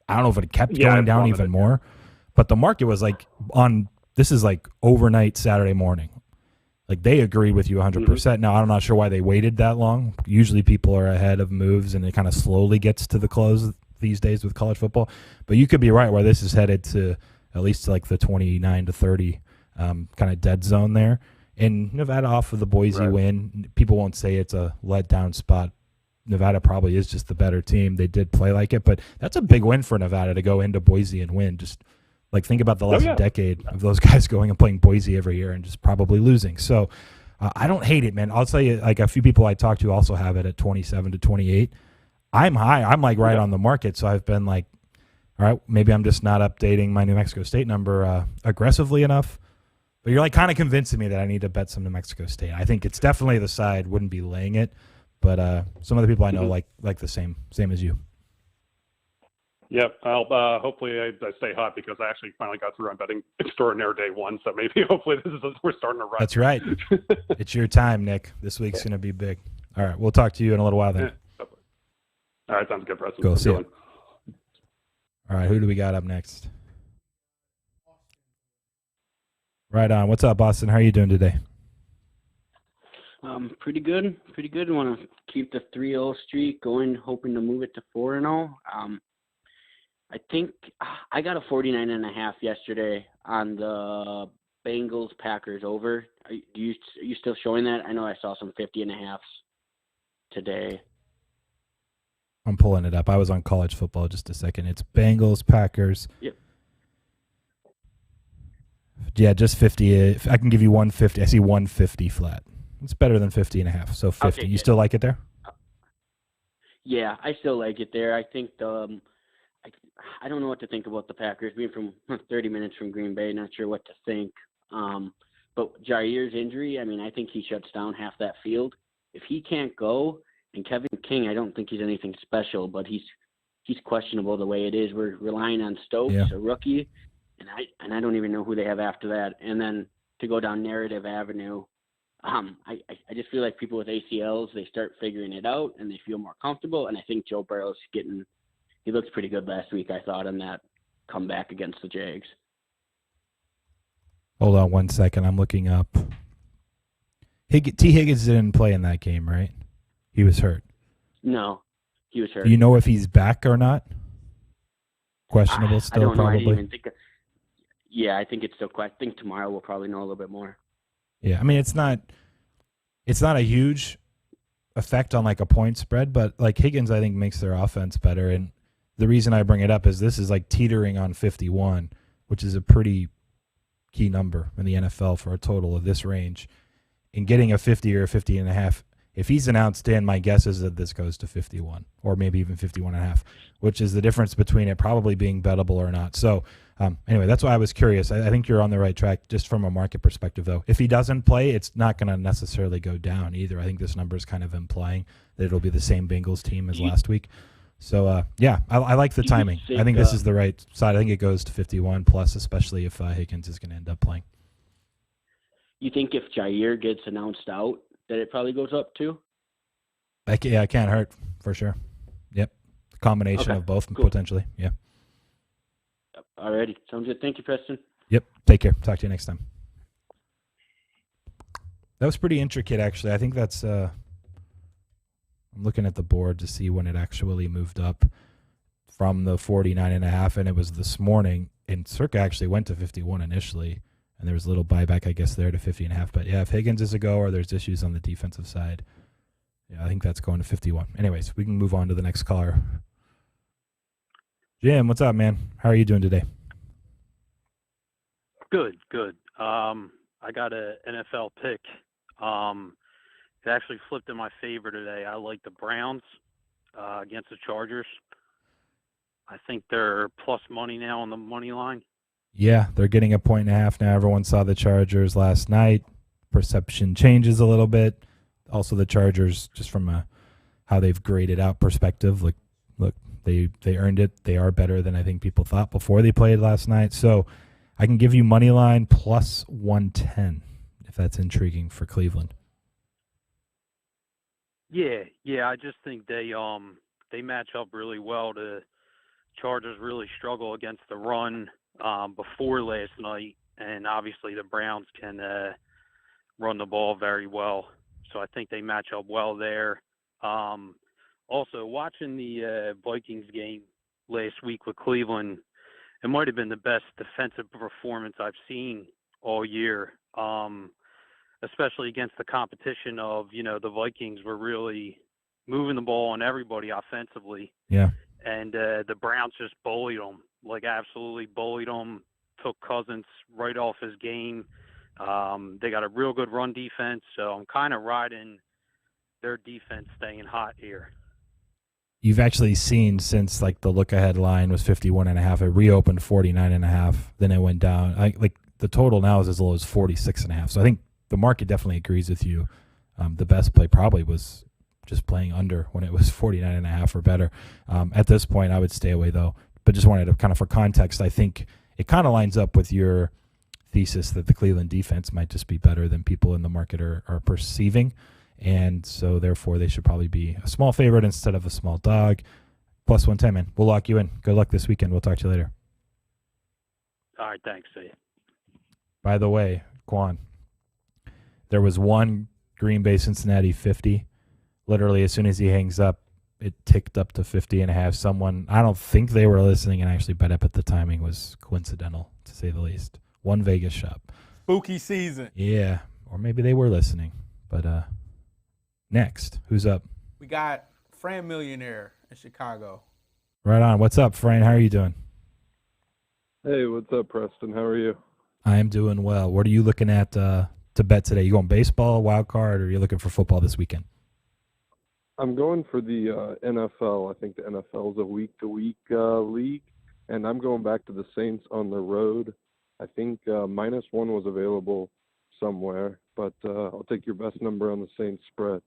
I don't know if it kept going down even more, but the market was like this is like overnight Saturday morning. Like they agreed with you 100%. Now, I'm not sure why they waited that long. Usually people are ahead of moves, and it kind of slowly gets to the close these days with college football. But you could be right where this is headed to at least like the 29 to 30 kind of dead zone there. And Nevada off of the Boise win, people won't say it's a letdown spot. Nevada probably is just the better team. They did play like it, but that's a big win for Nevada to go into Boise and win. Just like think about the last decade of those guys going and playing Boise every year and just probably losing. So I don't hate it, man. I'll tell you, like a few people I talked to also have it at 27 to 28. I'm high. I'm like right on the market. So I've been like, all right, maybe I'm just not updating my New Mexico State number aggressively enough. But you're like kind of convincing me that I need to bet some New Mexico State. I think it's definitely the side. Wouldn't be laying it, but some of the people I know like the same as you. Yep. I'll hopefully I stay hot, because I actually finally got through on betting extraordinaire day 1. So maybe hopefully we're starting to run. That's right. It's your time, Nick. This week's gonna be big. All right, we'll talk to you in a little while then. All right, sounds good, Preston. Go see you. All right, who do we got up next? Right on. What's up, Boston? How are you doing today? Pretty good. Want to keep the 3-0 streak going, hoping to move it to 4-0. I think I got a 49.5 yesterday on the Bengals Packers over. Are you still showing that? I know I saw some 50.5s today. I'm pulling it up. I was on college football just a second. It's Bengals Packers. Yep. Yeah, just 50. I can give you 150. I see 150 flat. It's better than 50.5. So 50. Okay, you still like it there? Yeah, I still like it there. I think I don't know what to think about the Packers being from 30 minutes from Green Bay. Not sure what to think. But Jair's injury, I mean, I think he shuts down half that field. If he can't go, and Kevin King, I don't think he's anything special, but he's questionable the way it is. We're relying on Stokes, a rookie, and I don't even know who they have after that. And then to go down narrative avenue, I just feel like people with ACLs, they start figuring it out and they feel more comfortable. And I think Joe Burrow's he looked pretty good last week, I thought, on that comeback against the Jags. Hold on 1 second. I'm looking up. T. Higgins didn't play in that game, right? He was hurt. No, he was hurt. Do you know if he's back or not? Questionable still, I don't know. probably. I didn't even think yeah, I think it's still I think tomorrow we'll probably know a little bit more. Yeah, I mean, it's not a huge effect on like a point spread, but like Higgins, I think, makes their offense better. And the reason I bring it up is this is like teetering on 51, which is a pretty key number in the NFL for a total of this range. And getting a 50 or a 50.5, if he's announced in, my guess is that this goes to 51 or maybe even 51.5, which is the difference between it probably being bettable or not. So anyway, that's why I was curious. I think you're on the right track just from a market perspective, though. If he doesn't play, it's not going to necessarily go down either. I think this number is kind of implying that it'll be the same Bengals team as last week. So, yeah, I like the timing. I think this is the right side. I think it goes to 51 plus, especially if Higgins is going to end up playing. You think if Jair gets announced out, that it probably goes up too? I can't hurt for sure. Yep. Combination of both potentially. Yeah. Alrighty. Sounds good. Thank you, Preston. Yep. Take care. Talk to you next time. That was pretty intricate, actually. I think that's I'm looking at the board to see when it actually moved up from the 49.5, and it was this morning. And Circa actually went to 51 initially, and there was a little buyback, I guess, there to 50.5. But yeah, if Higgins is a go or there's issues on the defensive side, yeah, I think that's going to 51. Anyways, we can move on to the next caller. Jim, what's up, man? How are you doing today? Good. I got a NFL pick. It actually flipped in my favor today. I like the Browns against the Chargers. I think they're plus money now on the money line. Yeah, they're getting 1.5 now. Everyone saw the Chargers last night. Perception changes a little bit. Also, the Chargers, just from how they've graded out perspective, look, they earned it. They are better than I think people thought before they played last night. So I can give you money line plus 110 if that's intriguing for Cleveland. Yeah. I just think they match up really well. The Chargers really struggle against the run before last night, and obviously the Browns can run the ball very well. So I think they match up well there. Also, watching the Vikings game last week with Cleveland, it might have been the best defensive performance I've seen all year, especially against the competition of, the Vikings were really moving the ball on everybody offensively. Yeah. And the Browns just bullied them, absolutely bullied them, took Cousins right off his game. They got a real good run defense, so I'm kind of riding their defense staying hot here. You've actually seen since the look-ahead line was 51.5, it reopened 49.5, then it went down. The total now is as low as 46.5. So I think the market definitely agrees with you. The best play probably was just playing under when it was 49.5 or better. At this point, I would stay away though. But just wanted to kind of, for context, I think it kind of lines up with your thesis that the Cleveland defense might just be better than people in the market are perceiving. And so, therefore, they should probably be a small favorite instead of a small dog. Plus 110, man. We'll lock you in. Good luck this weekend. We'll talk to you later. All right, thanks. See you. By the way, Qwan, there was one Green Bay Cincinnati 50. Literally, as soon as he hangs up, it ticked up to 50.5. Someone, I don't think they were listening and actually bet up at the timing was coincidental, to say the least. One Vegas shop. Spooky season. Yeah, or maybe they were listening. But next, who's up? We got Fran Millionaire in Chicago. Right on. What's up, Fran? How are you doing? Hey, what's up, Preston? How are you? I am doing well. What are you looking at to bet today? You going baseball, wild card, or are you looking for football this weekend? I'm going for the NFL. I think the NFL is a week-to-week league, and I'm going back to the Saints on the road. I think -1 was available somewhere, but I'll take your best number on the Saints spread.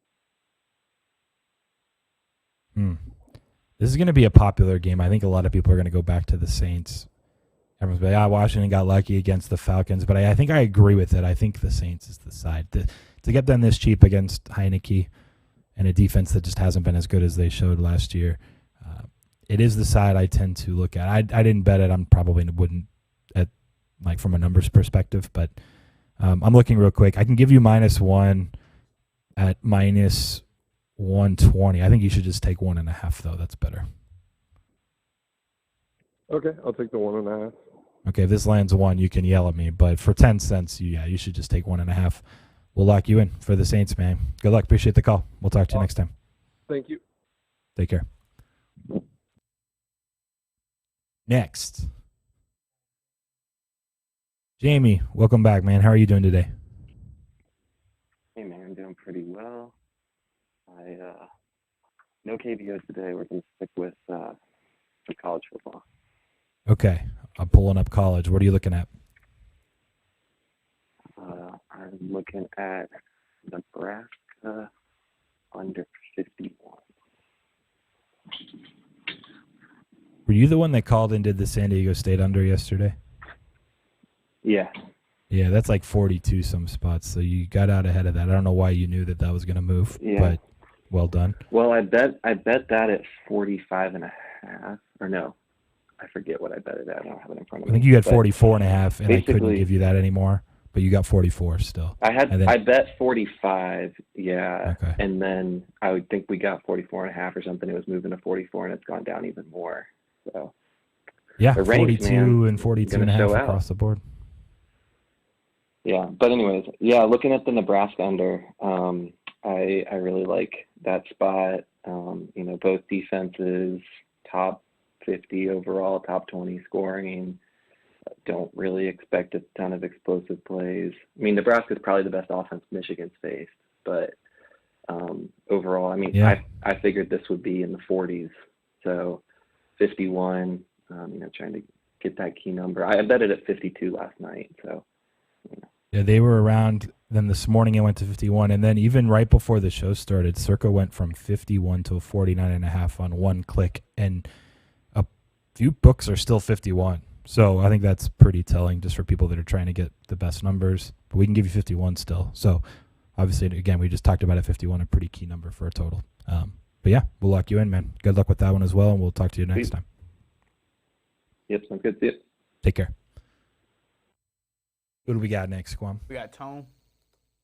This is going to be a popular game. I think a lot of people are going to go back to the Saints. Everyone's like, Washington got lucky against the Falcons, but I think I agree with it. I think the Saints is the side. To get them this cheap against Heineke and a defense that just hasn't been as good as they showed last year, it is the side I tend to look at. I didn't bet it. I probably wouldn't from a numbers perspective, but I'm looking real quick. I can give you -1 at -120. I think you should just take 1.5 though. That's better. Okay, I'll take the 1.5. Okay, if this lands 1, you can yell at me, but for 10 cents, you should just take 1.5. We'll lock you in for the Saints, man. Good luck. Appreciate the call. We'll talk to you next time. Thank you. Take care. Next, Jamie, welcome back, man. How are you doing today? Hey, man, I'm doing pretty well. No KBO today. We're going to stick with the college football. Okay, I'm pulling up college. What are you looking at? I'm looking at Nebraska under 51. Were you the one that called and did the San Diego State under yesterday? Yeah. Yeah, that's like 42 some spots, so you got out ahead of that. I don't know why you knew that was going to move, but well done. Well, I bet that at 45.5, or no, I forget what I bet it at. I don't have it in front of me. I think you had 44.5, and I couldn't give you that anymore, but you got 44 still. I bet 45, okay. And then I would think we got 44.5 or something. It was moving to 44, and it's gone down even more. So yeah, the range, 42 man, and 42.5 across the board. Yeah, but anyways, looking at the Nebraska under, I really like that spot. Both defenses, top 50 overall, top 20 scoring. Don't really expect a ton of explosive plays. I mean, Nebraska's probably the best offense Michigan's faced, but overall, I figured this would be in the 40s. So 51, trying to get that key number. I bet it at 52 last night, so. Yeah, they were around. Then this morning it went to 51, and then even right before the show started, Circa went from 51 to 49.5 on one click, and a few books are still 51. So I think that's pretty telling just for people that are trying to get the best numbers. But we can give you 51 still. So obviously, again, we just talked about a 51, a pretty key number for a total. But yeah, we'll lock you in, man. Good luck with that one as well, and we'll talk to you next time. Yep, sounds good. See you. Take care. Who do we got next, Qwan? We got Tone.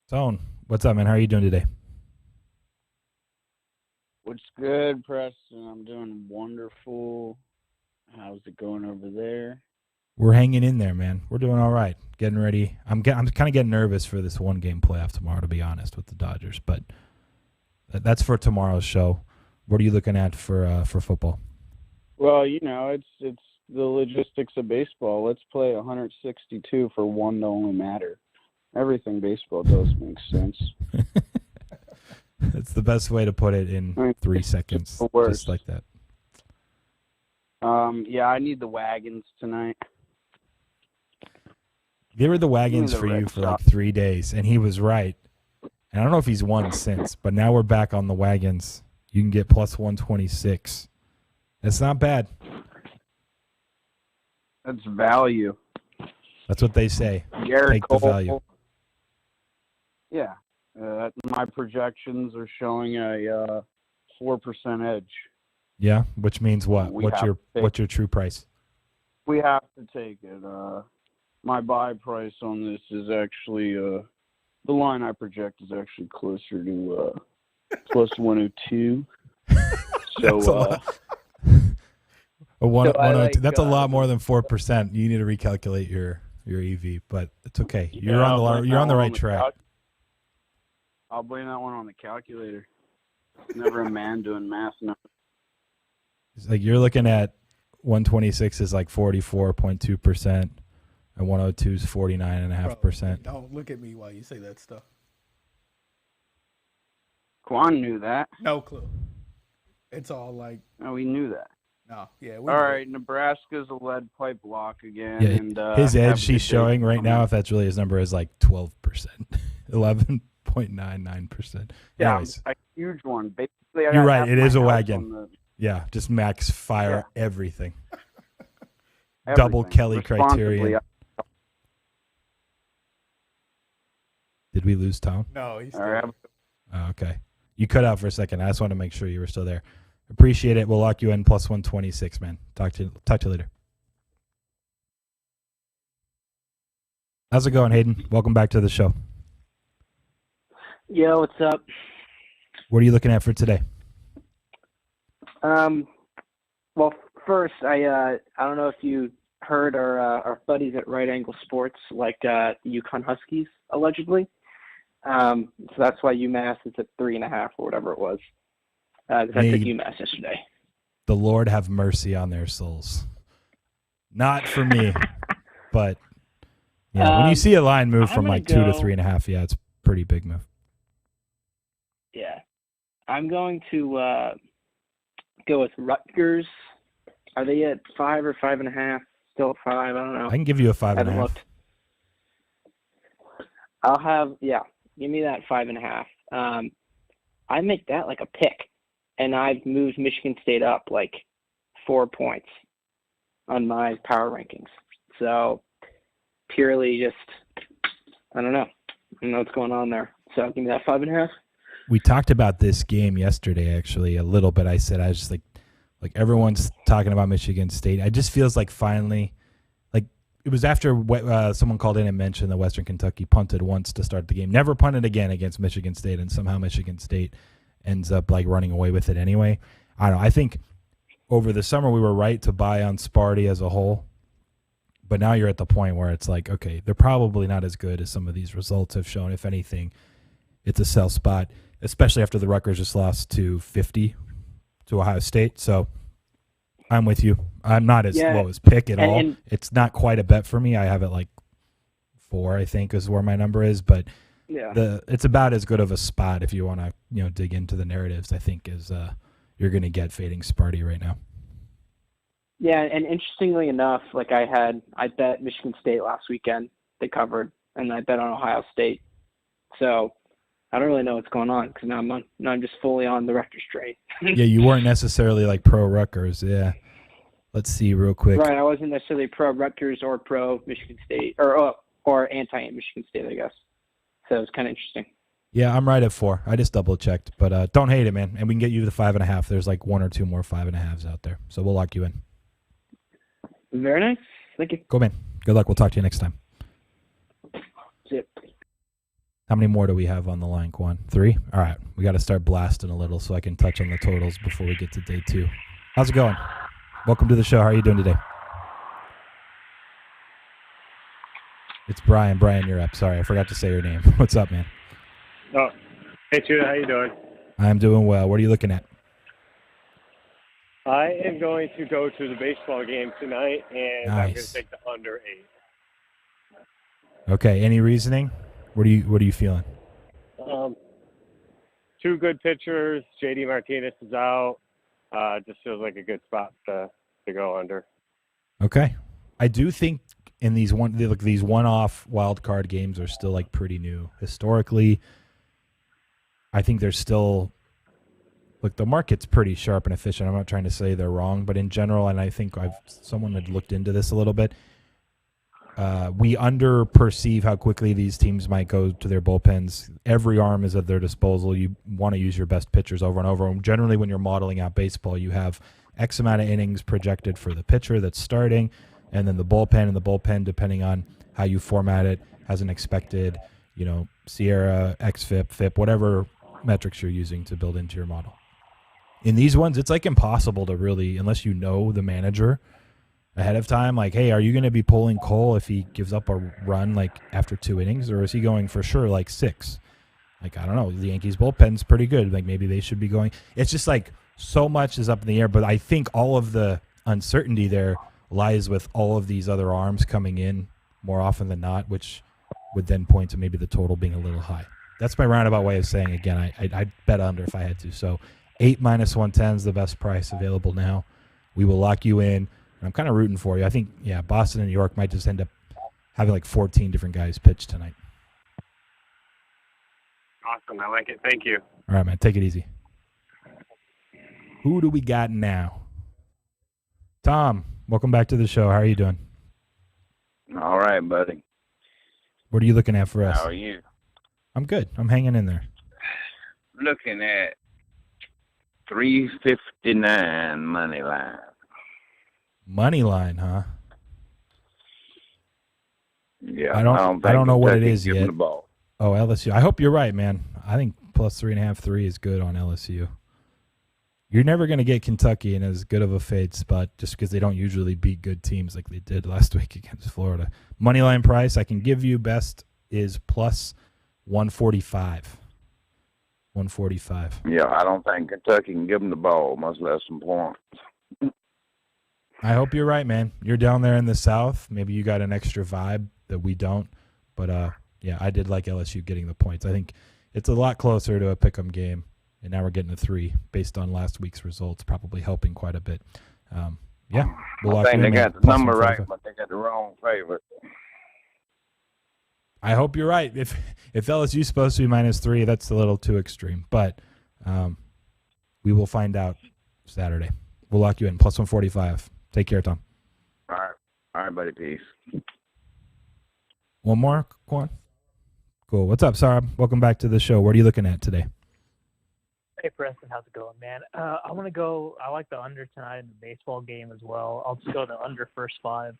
Tone, what's up, man? How are you doing today? What's good, Preston? I'm doing wonderful. How's it going over there? We're hanging in there, man. We're doing all right. Getting ready. I'm kind of getting nervous for this one-game playoff tomorrow, to be honest, with the Dodgers. But that's for tomorrow's show. What are you looking at for football? Well, it's the logistics of baseball. Let's play 162 for one to only matter. Everything baseball does makes sense. That's the best way to put it in 3 seconds, just like that. I need the wagons tonight. They were the wagons for you for like 3 days, and he was right. And I don't know if he's won since, but now we're back on the wagons. You can get plus 126. That's not bad. That's value. That's what they say. Garrett Take Cole. the value. Yeah. My projections are showing a 4% edge. Yeah, which means what? What's your true price? We have to take it. My buy price on this is actually the line I project is actually closer to plus 102. So that's a lot more than 4%. You need to recalculate your your EV, but it's okay. You're on the right track. I'll blame that one on the calculator. Never a man doing math. No. It's like you're looking at 126 is like 44.2%, and 102 is 49.5%. Don't look at me while you say that stuff. Qwan knew that. No clue. It's all like. No, we knew that. No, yeah. All right, Nebraska's a lead pipe lock again. Yeah, and his edge she's showing right now, if that's really his number, is like 12%, 11.99%. Yeah, Anyways, a huge one. Basically, you're right. It is a wagon. Yeah, just max fire everything. Double Kelly criterion. Did we lose Tom? No, he's still there. Oh, okay. You cut out for a second. I just want to make sure you were still there. Appreciate it. We'll lock you in plus 126, man. Talk to you later. How's it going, Hayden? Welcome back to the show. Yo, what's up? What are you looking at for today? Well, first, I don't know if you heard our buddies at Right Angle Sports like UConn Huskies allegedly. So that's why UMass is at 3.5 or whatever it was. I took UMass yesterday. The Lord have mercy on their souls. Not for me, but when you see a line move from like 2 to 3.5, yeah, it's a pretty big move. Yeah, I'm going to go with Rutgers. Are they at 5 or 5.5? Still at 5? I don't know. I can give you a 5.5. Haven't looked. I'll have give me that 5.5. I make that like a pick, and I've moved Michigan State up like 4 points on my power rankings. So purely just I don't know what's going on there. So give me that 5.5. We talked about this game yesterday, actually, a little bit. I was just like everyone's talking about Michigan State. It just feels like finally, like it was after someone called in and mentioned that Western Kentucky punted once to start the game, never punted again against Michigan State, and somehow Michigan State ends up like running away with it anyway. I don't know. I think over the summer we were right to buy on Sparty as a whole, but now you're at the point where it's like, okay, they're probably not as good as some of these results have shown. If anything, it's a sell spot, especially after the Rutgers just lost to 50 to Ohio State. So I'm with you. I'm not as low as pick at all. It's not quite a bet for me. I have it like 4, I think, is where my number is. But it's about as good of a spot if you want to dig into the narratives, I think, as you're going to get fading Sparty right now. Yeah, and interestingly enough, like I bet Michigan State last weekend. They covered, and I bet on Ohio State. So I don't really know what's going on because now I'm just fully on the Rutgers train. Yeah, you weren't necessarily like pro Rutgers. Yeah, let's see real quick. Right, I wasn't necessarily pro Rutgers or pro Michigan State or anti Michigan State, I guess. So it's kind of interesting. Yeah, I'm right at 4. I just double checked, but don't hate it, man. And we can get you the 5.5. There's like 1 or 2 more 5.5s out there, so we'll lock you in. Very nice. Thank you. Go, man. Good luck. We'll talk to you next time. Yep. How many more do we have on the line, Qwan? 3? All right. We got to start blasting a little so I can touch on the totals before we get to day 2. How's it going? Welcome to the show. How are you doing today? It's Brian. Brian, you're up. Sorry, I forgot to say your name. What's up, man? Oh, hey, Cheetah. How you doing? I'm doing well. What are you looking at? I am going to go to the baseball game tonight, and I'm going to take the under 8. Okay. Any reasoning? What are you feeling? 2 good pitchers. JD Martinez is out. Just feels like a good spot to go under. Okay. I do think in these one-off wild card games are still like pretty new. Historically, I think there's still the market's pretty sharp and efficient. I'm not trying to say they're wrong, but in general, and I think someone had looked into this a little bit. We underperceive how quickly these teams might go to their bullpens. Every arm is at their disposal. You want to use your best pitchers over and over. And generally, when you're modeling out baseball, you have X amount of innings projected for the pitcher that's starting, and then the bullpen, depending on how you format it, has an expected, Sierra, XFIP, FIP, whatever metrics you're using to build into your model. In these ones, it's like impossible to really, unless you know the manager, ahead of time? Like, hey, are you going to be pulling Cole if he gives up a run like after 2 innings, or is he going for sure like 6? Like, I don't know. The Yankees bullpen's pretty good. Like, maybe they should be going. It's just like so much is up in the air, but I think all of the uncertainty there lies with all of these other arms coming in more often than not, which would then point to maybe the total being a little high. That's my roundabout way of saying, again, I'd bet under if I had to. So 8 minus 110 is the best price available now. We will lock you in. And I'm kind of rooting for you. I think, yeah, Boston and New York might just end up having like 14 different guys pitch tonight. Awesome. I like it. Thank you. All right, man. Take it easy. Who do we got now? Tom, welcome back to the show. How are you doing? All right, buddy. What are you looking at for us? How are you? I'm good. I'm hanging in there. Looking at 359 money line. Money line, huh? Yeah, I don't know what it is give yet. him the ball. Oh, LSU. I hope you're right, man. I think plus 3.5, 3 is good on LSU. You're never going to get Kentucky in as good of a fade spot just because they don't usually beat good teams like they did last week against Florida. Moneyline price I can give you best is plus 145. 145. Yeah, I don't think Kentucky can give them the ball, much less some points. I hope you're right, man. You're down there in the South. Maybe you got an extra vibe that we don't. But, yeah, I did like LSU getting the points. I think it's a lot closer to a pick'em game, and now we're getting a 3 based on last week's results, probably helping quite a bit. Yeah, we'll I lock think you they in, got man. the Plus number right, 145. but they got the wrong favorite. I hope you're right. If LSU's supposed to be minus 3, that's a little too extreme. But we will find out Saturday. We'll lock you in. Plus 145. Take care, Tom. All right, buddy. Peace. One more, Qwan? Cool. What's up, Saurabh? Welcome back to the show. What are you looking at today? Hey, Preston. How's it going, man? I want to go. I like the under tonight in the baseball game as well. I'll just go the under first 5.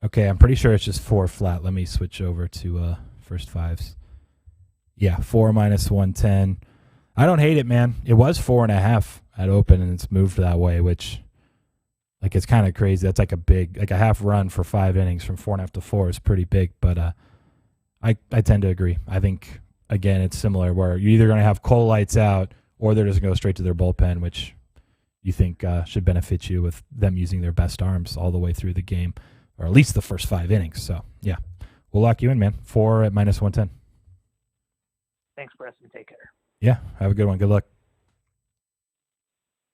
Okay, I'm pretty sure it's just 4 flat. Let me switch over to first 5s. Yeah, 4 minus 110. I don't hate it, man. It was 4.5 at open, and it's moved that way, which, like, it's kind of crazy. That's like a half run for 5 innings from 4.5 to 4 is pretty big. But I tend to agree. I think, again, it's similar where you're either going to have Cole lights out or they're just going to go straight to their bullpen, which you think should benefit you with them using their best arms all the way through the game, or at least the first 5 innings. So, yeah, we'll lock you in, man. 4 at minus 110. Thanks, Preston. Take care. Yeah, have a good one. Good luck.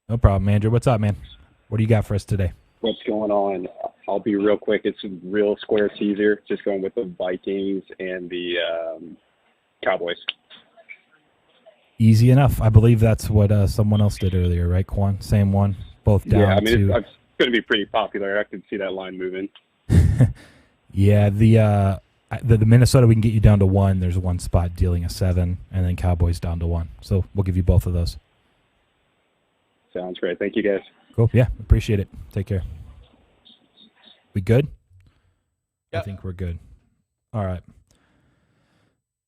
No problem, Andrew. What's up, man? What do you got for us today? What's going on? I'll be real quick. It's a real square teaser. Just going with the Vikings and the Cowboys. Easy enough. I believe that's what someone else did earlier, right, Qwan? Same one. Both down. Yeah, I mean, to... it's going to be pretty popular. I could see that line moving. Yeah, the Minnesota, we can get you down to 1. There's one spot dealing a 7, and then Cowboys down to 1. So we'll give you both of those. Sounds great. Thank you, guys. Cool. Yeah, appreciate it. Take care. We good? Yep. I think we're good. All right.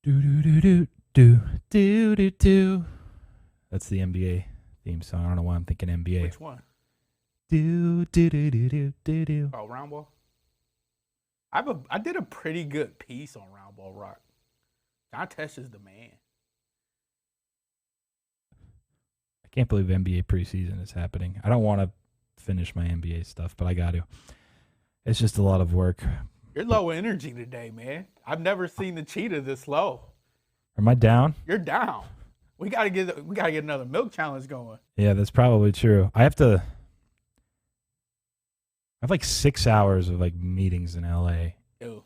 Do. That's the NBA theme song. I don't know why I'm thinking NBA. Which one? Do. Oh, Round Ball? I did a pretty good piece on Round Ball Rock. John Tesh is the man. I can't believe NBA preseason is happening. I don't want to finish my NBA stuff, but I got to. It's just a lot of work. You're low energy today, man. I've never seen the Cheetah this low. Am I down? You're down. We gotta get another milk challenge going. Yeah, that's probably true. I have like 6 hours of like meetings in LA. Ew.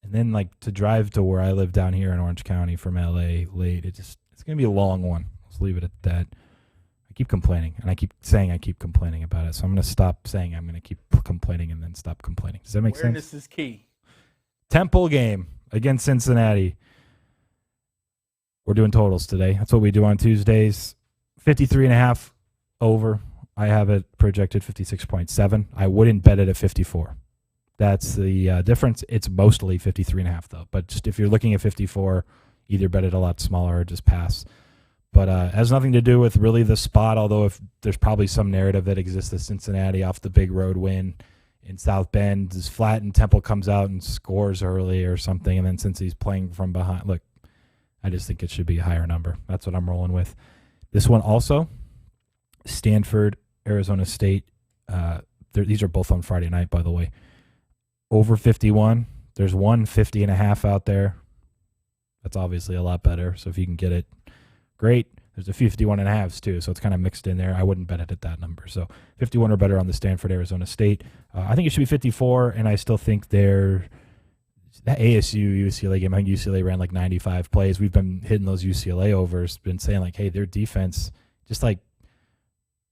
And then like to drive to where I live down here in Orange County from LA late, it's going to be a long one. Let's leave it at that. I keep complaining, and I keep saying I keep complaining about it. So I'm going to stop saying I'm going to keep complaining and then stop complaining. Does that make sense? Awareness is key. Temple game against Cincinnati. We're doing totals today. That's what we do on Tuesdays. 53.5 over. I have it projected 56.7. I wouldn't bet it at 54. That's the difference. It's mostly 53.5 though. But just if you're looking at 54, either bet it a lot smaller or just pass. But it has nothing to do with really the spot, although if there's probably some narrative that exists that Cincinnati off the big road win in South Bend is flat and Temple comes out and scores early or something, and then since he's playing from behind, look, I just think it should be a higher number. That's what I'm rolling with. This one also, Stanford, Arizona State. These are both on Friday night, by the way. Over 51. There's 150.5 out there. That's obviously a lot better. So if you can get it, great. There's a few 51.5s too, so it's kind of mixed in there. I wouldn't bet it at that number. So 51 or better on the Stanford, Arizona State. I think it should be 54, and I still think that ASU UCLA game, I think UCLA ran like 95 plays. We've been hitting those UCLA overs, been saying like, hey, their defense, just like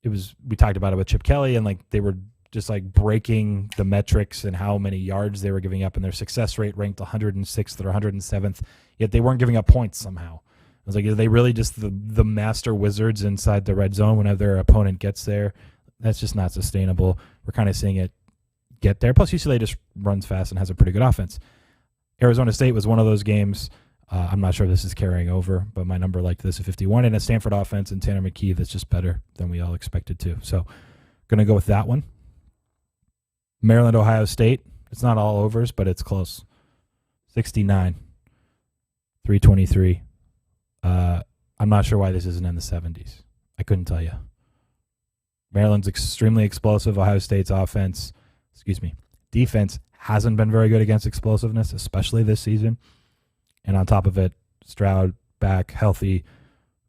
we talked about it with Chip Kelly, and like they were just like breaking the metrics and how many yards they were giving up, and their success rate ranked 106th or 107th, yet they weren't giving up points somehow. I was like, are they really just the master wizards inside the red zone whenever their opponent gets there? That's just not sustainable. We're kind of seeing it get there. Plus, UCLA just runs fast and has a pretty good offense. Arizona State was one of those games. I'm not sure if this is carrying over, but my number like this is 51, and a Stanford offense and Tanner McKee that's just better than we all expected to. So going to go with that one. Maryland, Ohio State. It's not all overs, but it's close. 69, 323. I'm not sure why this isn't in the 70s. I couldn't tell you. Maryland's extremely explosive. Ohio State's defense hasn't been very good against explosiveness, especially this season. And on top of it, Stroud back, healthy,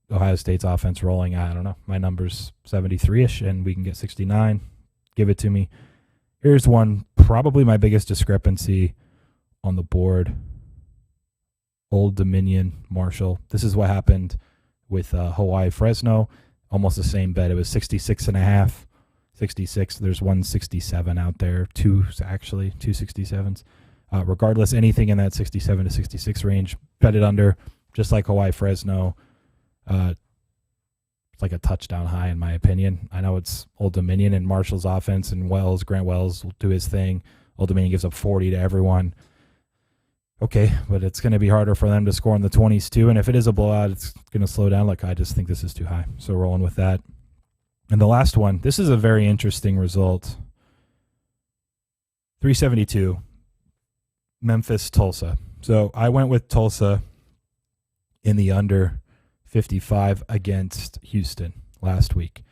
Ohio State's offense rolling. I don't know. My number's 73-ish, and we can get 69. Give it to me. Here's one, probably my biggest discrepancy on the board. Old Dominion, Marshall. This is what happened with Hawaii Fresno. Almost the same bet. It was 66.5, 66. There's 167 out there. Two 67s. Regardless, anything in that 67 to 66 range, bet it under, just like Hawaii Fresno. It's like a touchdown high, in my opinion. I know it's Old Dominion and Marshall's offense, and Grant Wells will do his thing. Old Dominion gives up 40 to everyone. Okay, but it's going to be harder for them to score in the 20s too, and if it is a blowout, it's going to slow down. Like, I just think this is too high, so rolling with that. And the last one, this is a very interesting result. 372, Memphis, Tulsa. So I went with Tulsa in the under 55 against Houston last week.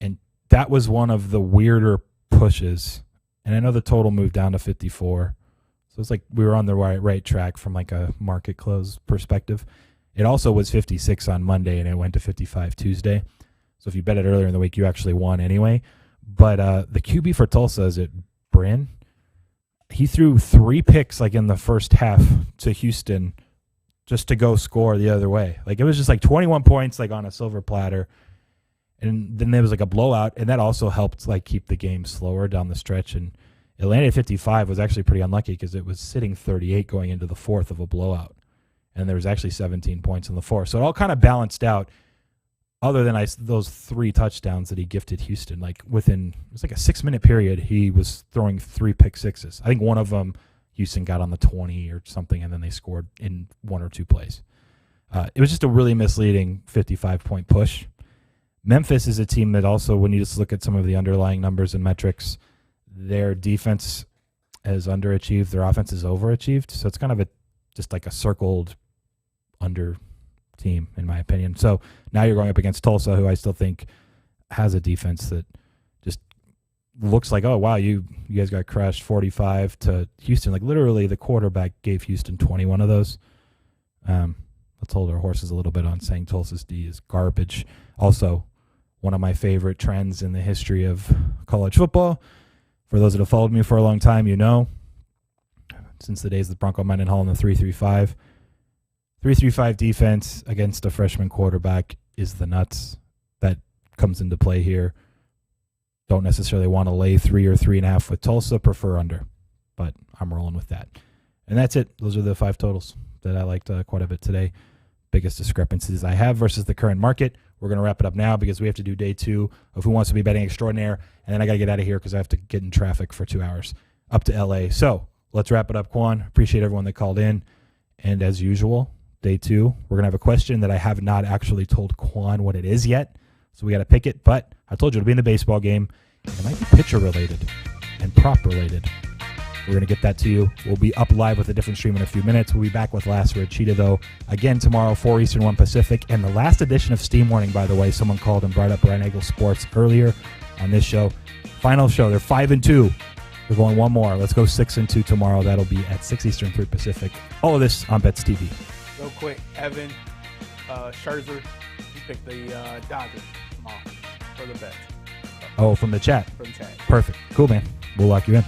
And that was one of the weirder pushes. And I know the total moved down to 54. So it's like we were on the right track from like a market close perspective. It also was 56 on Monday, and it went to 55 Tuesday. So if you bet it earlier in the week, you actually won anyway. But the QB for Tulsa, is it Bryn? He threw 3 picks like in the first half to Houston just to go score the other way. Like, it was just like 21 points like on a silver platter. And then there was like a blowout, and that also helped like keep the game slower down the stretch. And Atlanta 55 was actually pretty unlucky because it was sitting 38 going into the fourth of a blowout. And there was actually 17 points in the fourth. So it all kind of balanced out, other than those 3 touchdowns that he gifted Houston. Like, it was like a 6-minute period, he was throwing 3 pick sixes. I think one of them Houston got on the 20 or something, and then they scored in 1 or 2 plays. It was just a really misleading 55-point push. Memphis is a team that also, when you just look at some of the underlying numbers and metrics, their defense has underachieved, their offense is overachieved. So it's kind of just like a circled under team, in my opinion. So now you're going up against Tulsa, who I still think has a defense that just looks like, oh, wow, you guys got crushed 45 to Houston. Like, literally, the quarterback gave Houston 21 of those. Let's hold our horses a little bit on saying Tulsa's D is garbage. Also, one of my favorite trends in the history of college football. For those that have followed me for a long time, you know, since the days of the Bronco Mendenhall and the 3-3-5. 3-3-5 defense against a freshman quarterback is the nuts. That comes into play here. Don't necessarily want to lay 3 or 3.5 with Tulsa. Prefer under, but I'm rolling with that. And that's it. Those are the 5 totals that I liked quite a bit today. Biggest discrepancies I have versus the current market. We're going to wrap it up now because we have to do day 2 of Who Wants to Be Betting Extraordinaire, and then I got to get out of here because I have to get in traffic for 2 hours up to LA. So let's wrap it up, Qwan. Appreciate everyone that called in. And as usual, day 2. We're going to have a question that I have not actually told Qwan what it is yet. So we got to pick it. But I told you it'll be in the baseball game. It might be pitcher related and prop related. We're going to get that to you. We'll be up live with a different stream in a few minutes. We'll be back with Last Word Cheetah, though, again tomorrow, 4 Eastern, 1 Pacific. And the last edition of Steam Warning, by the way, someone called and brought up Brian Eagle Sports earlier on this show. Final show. They're 5-2. We're going one more. Let's go 6-2 tomorrow. That'll be at 6 Eastern, 3 Pacific. All of this on Bets TV. Real quick, Evan Scherzer, he picked the Dodgers tomorrow for the bet. Oh, from the chat. From chat. Perfect. Cool, man. We'll lock you in.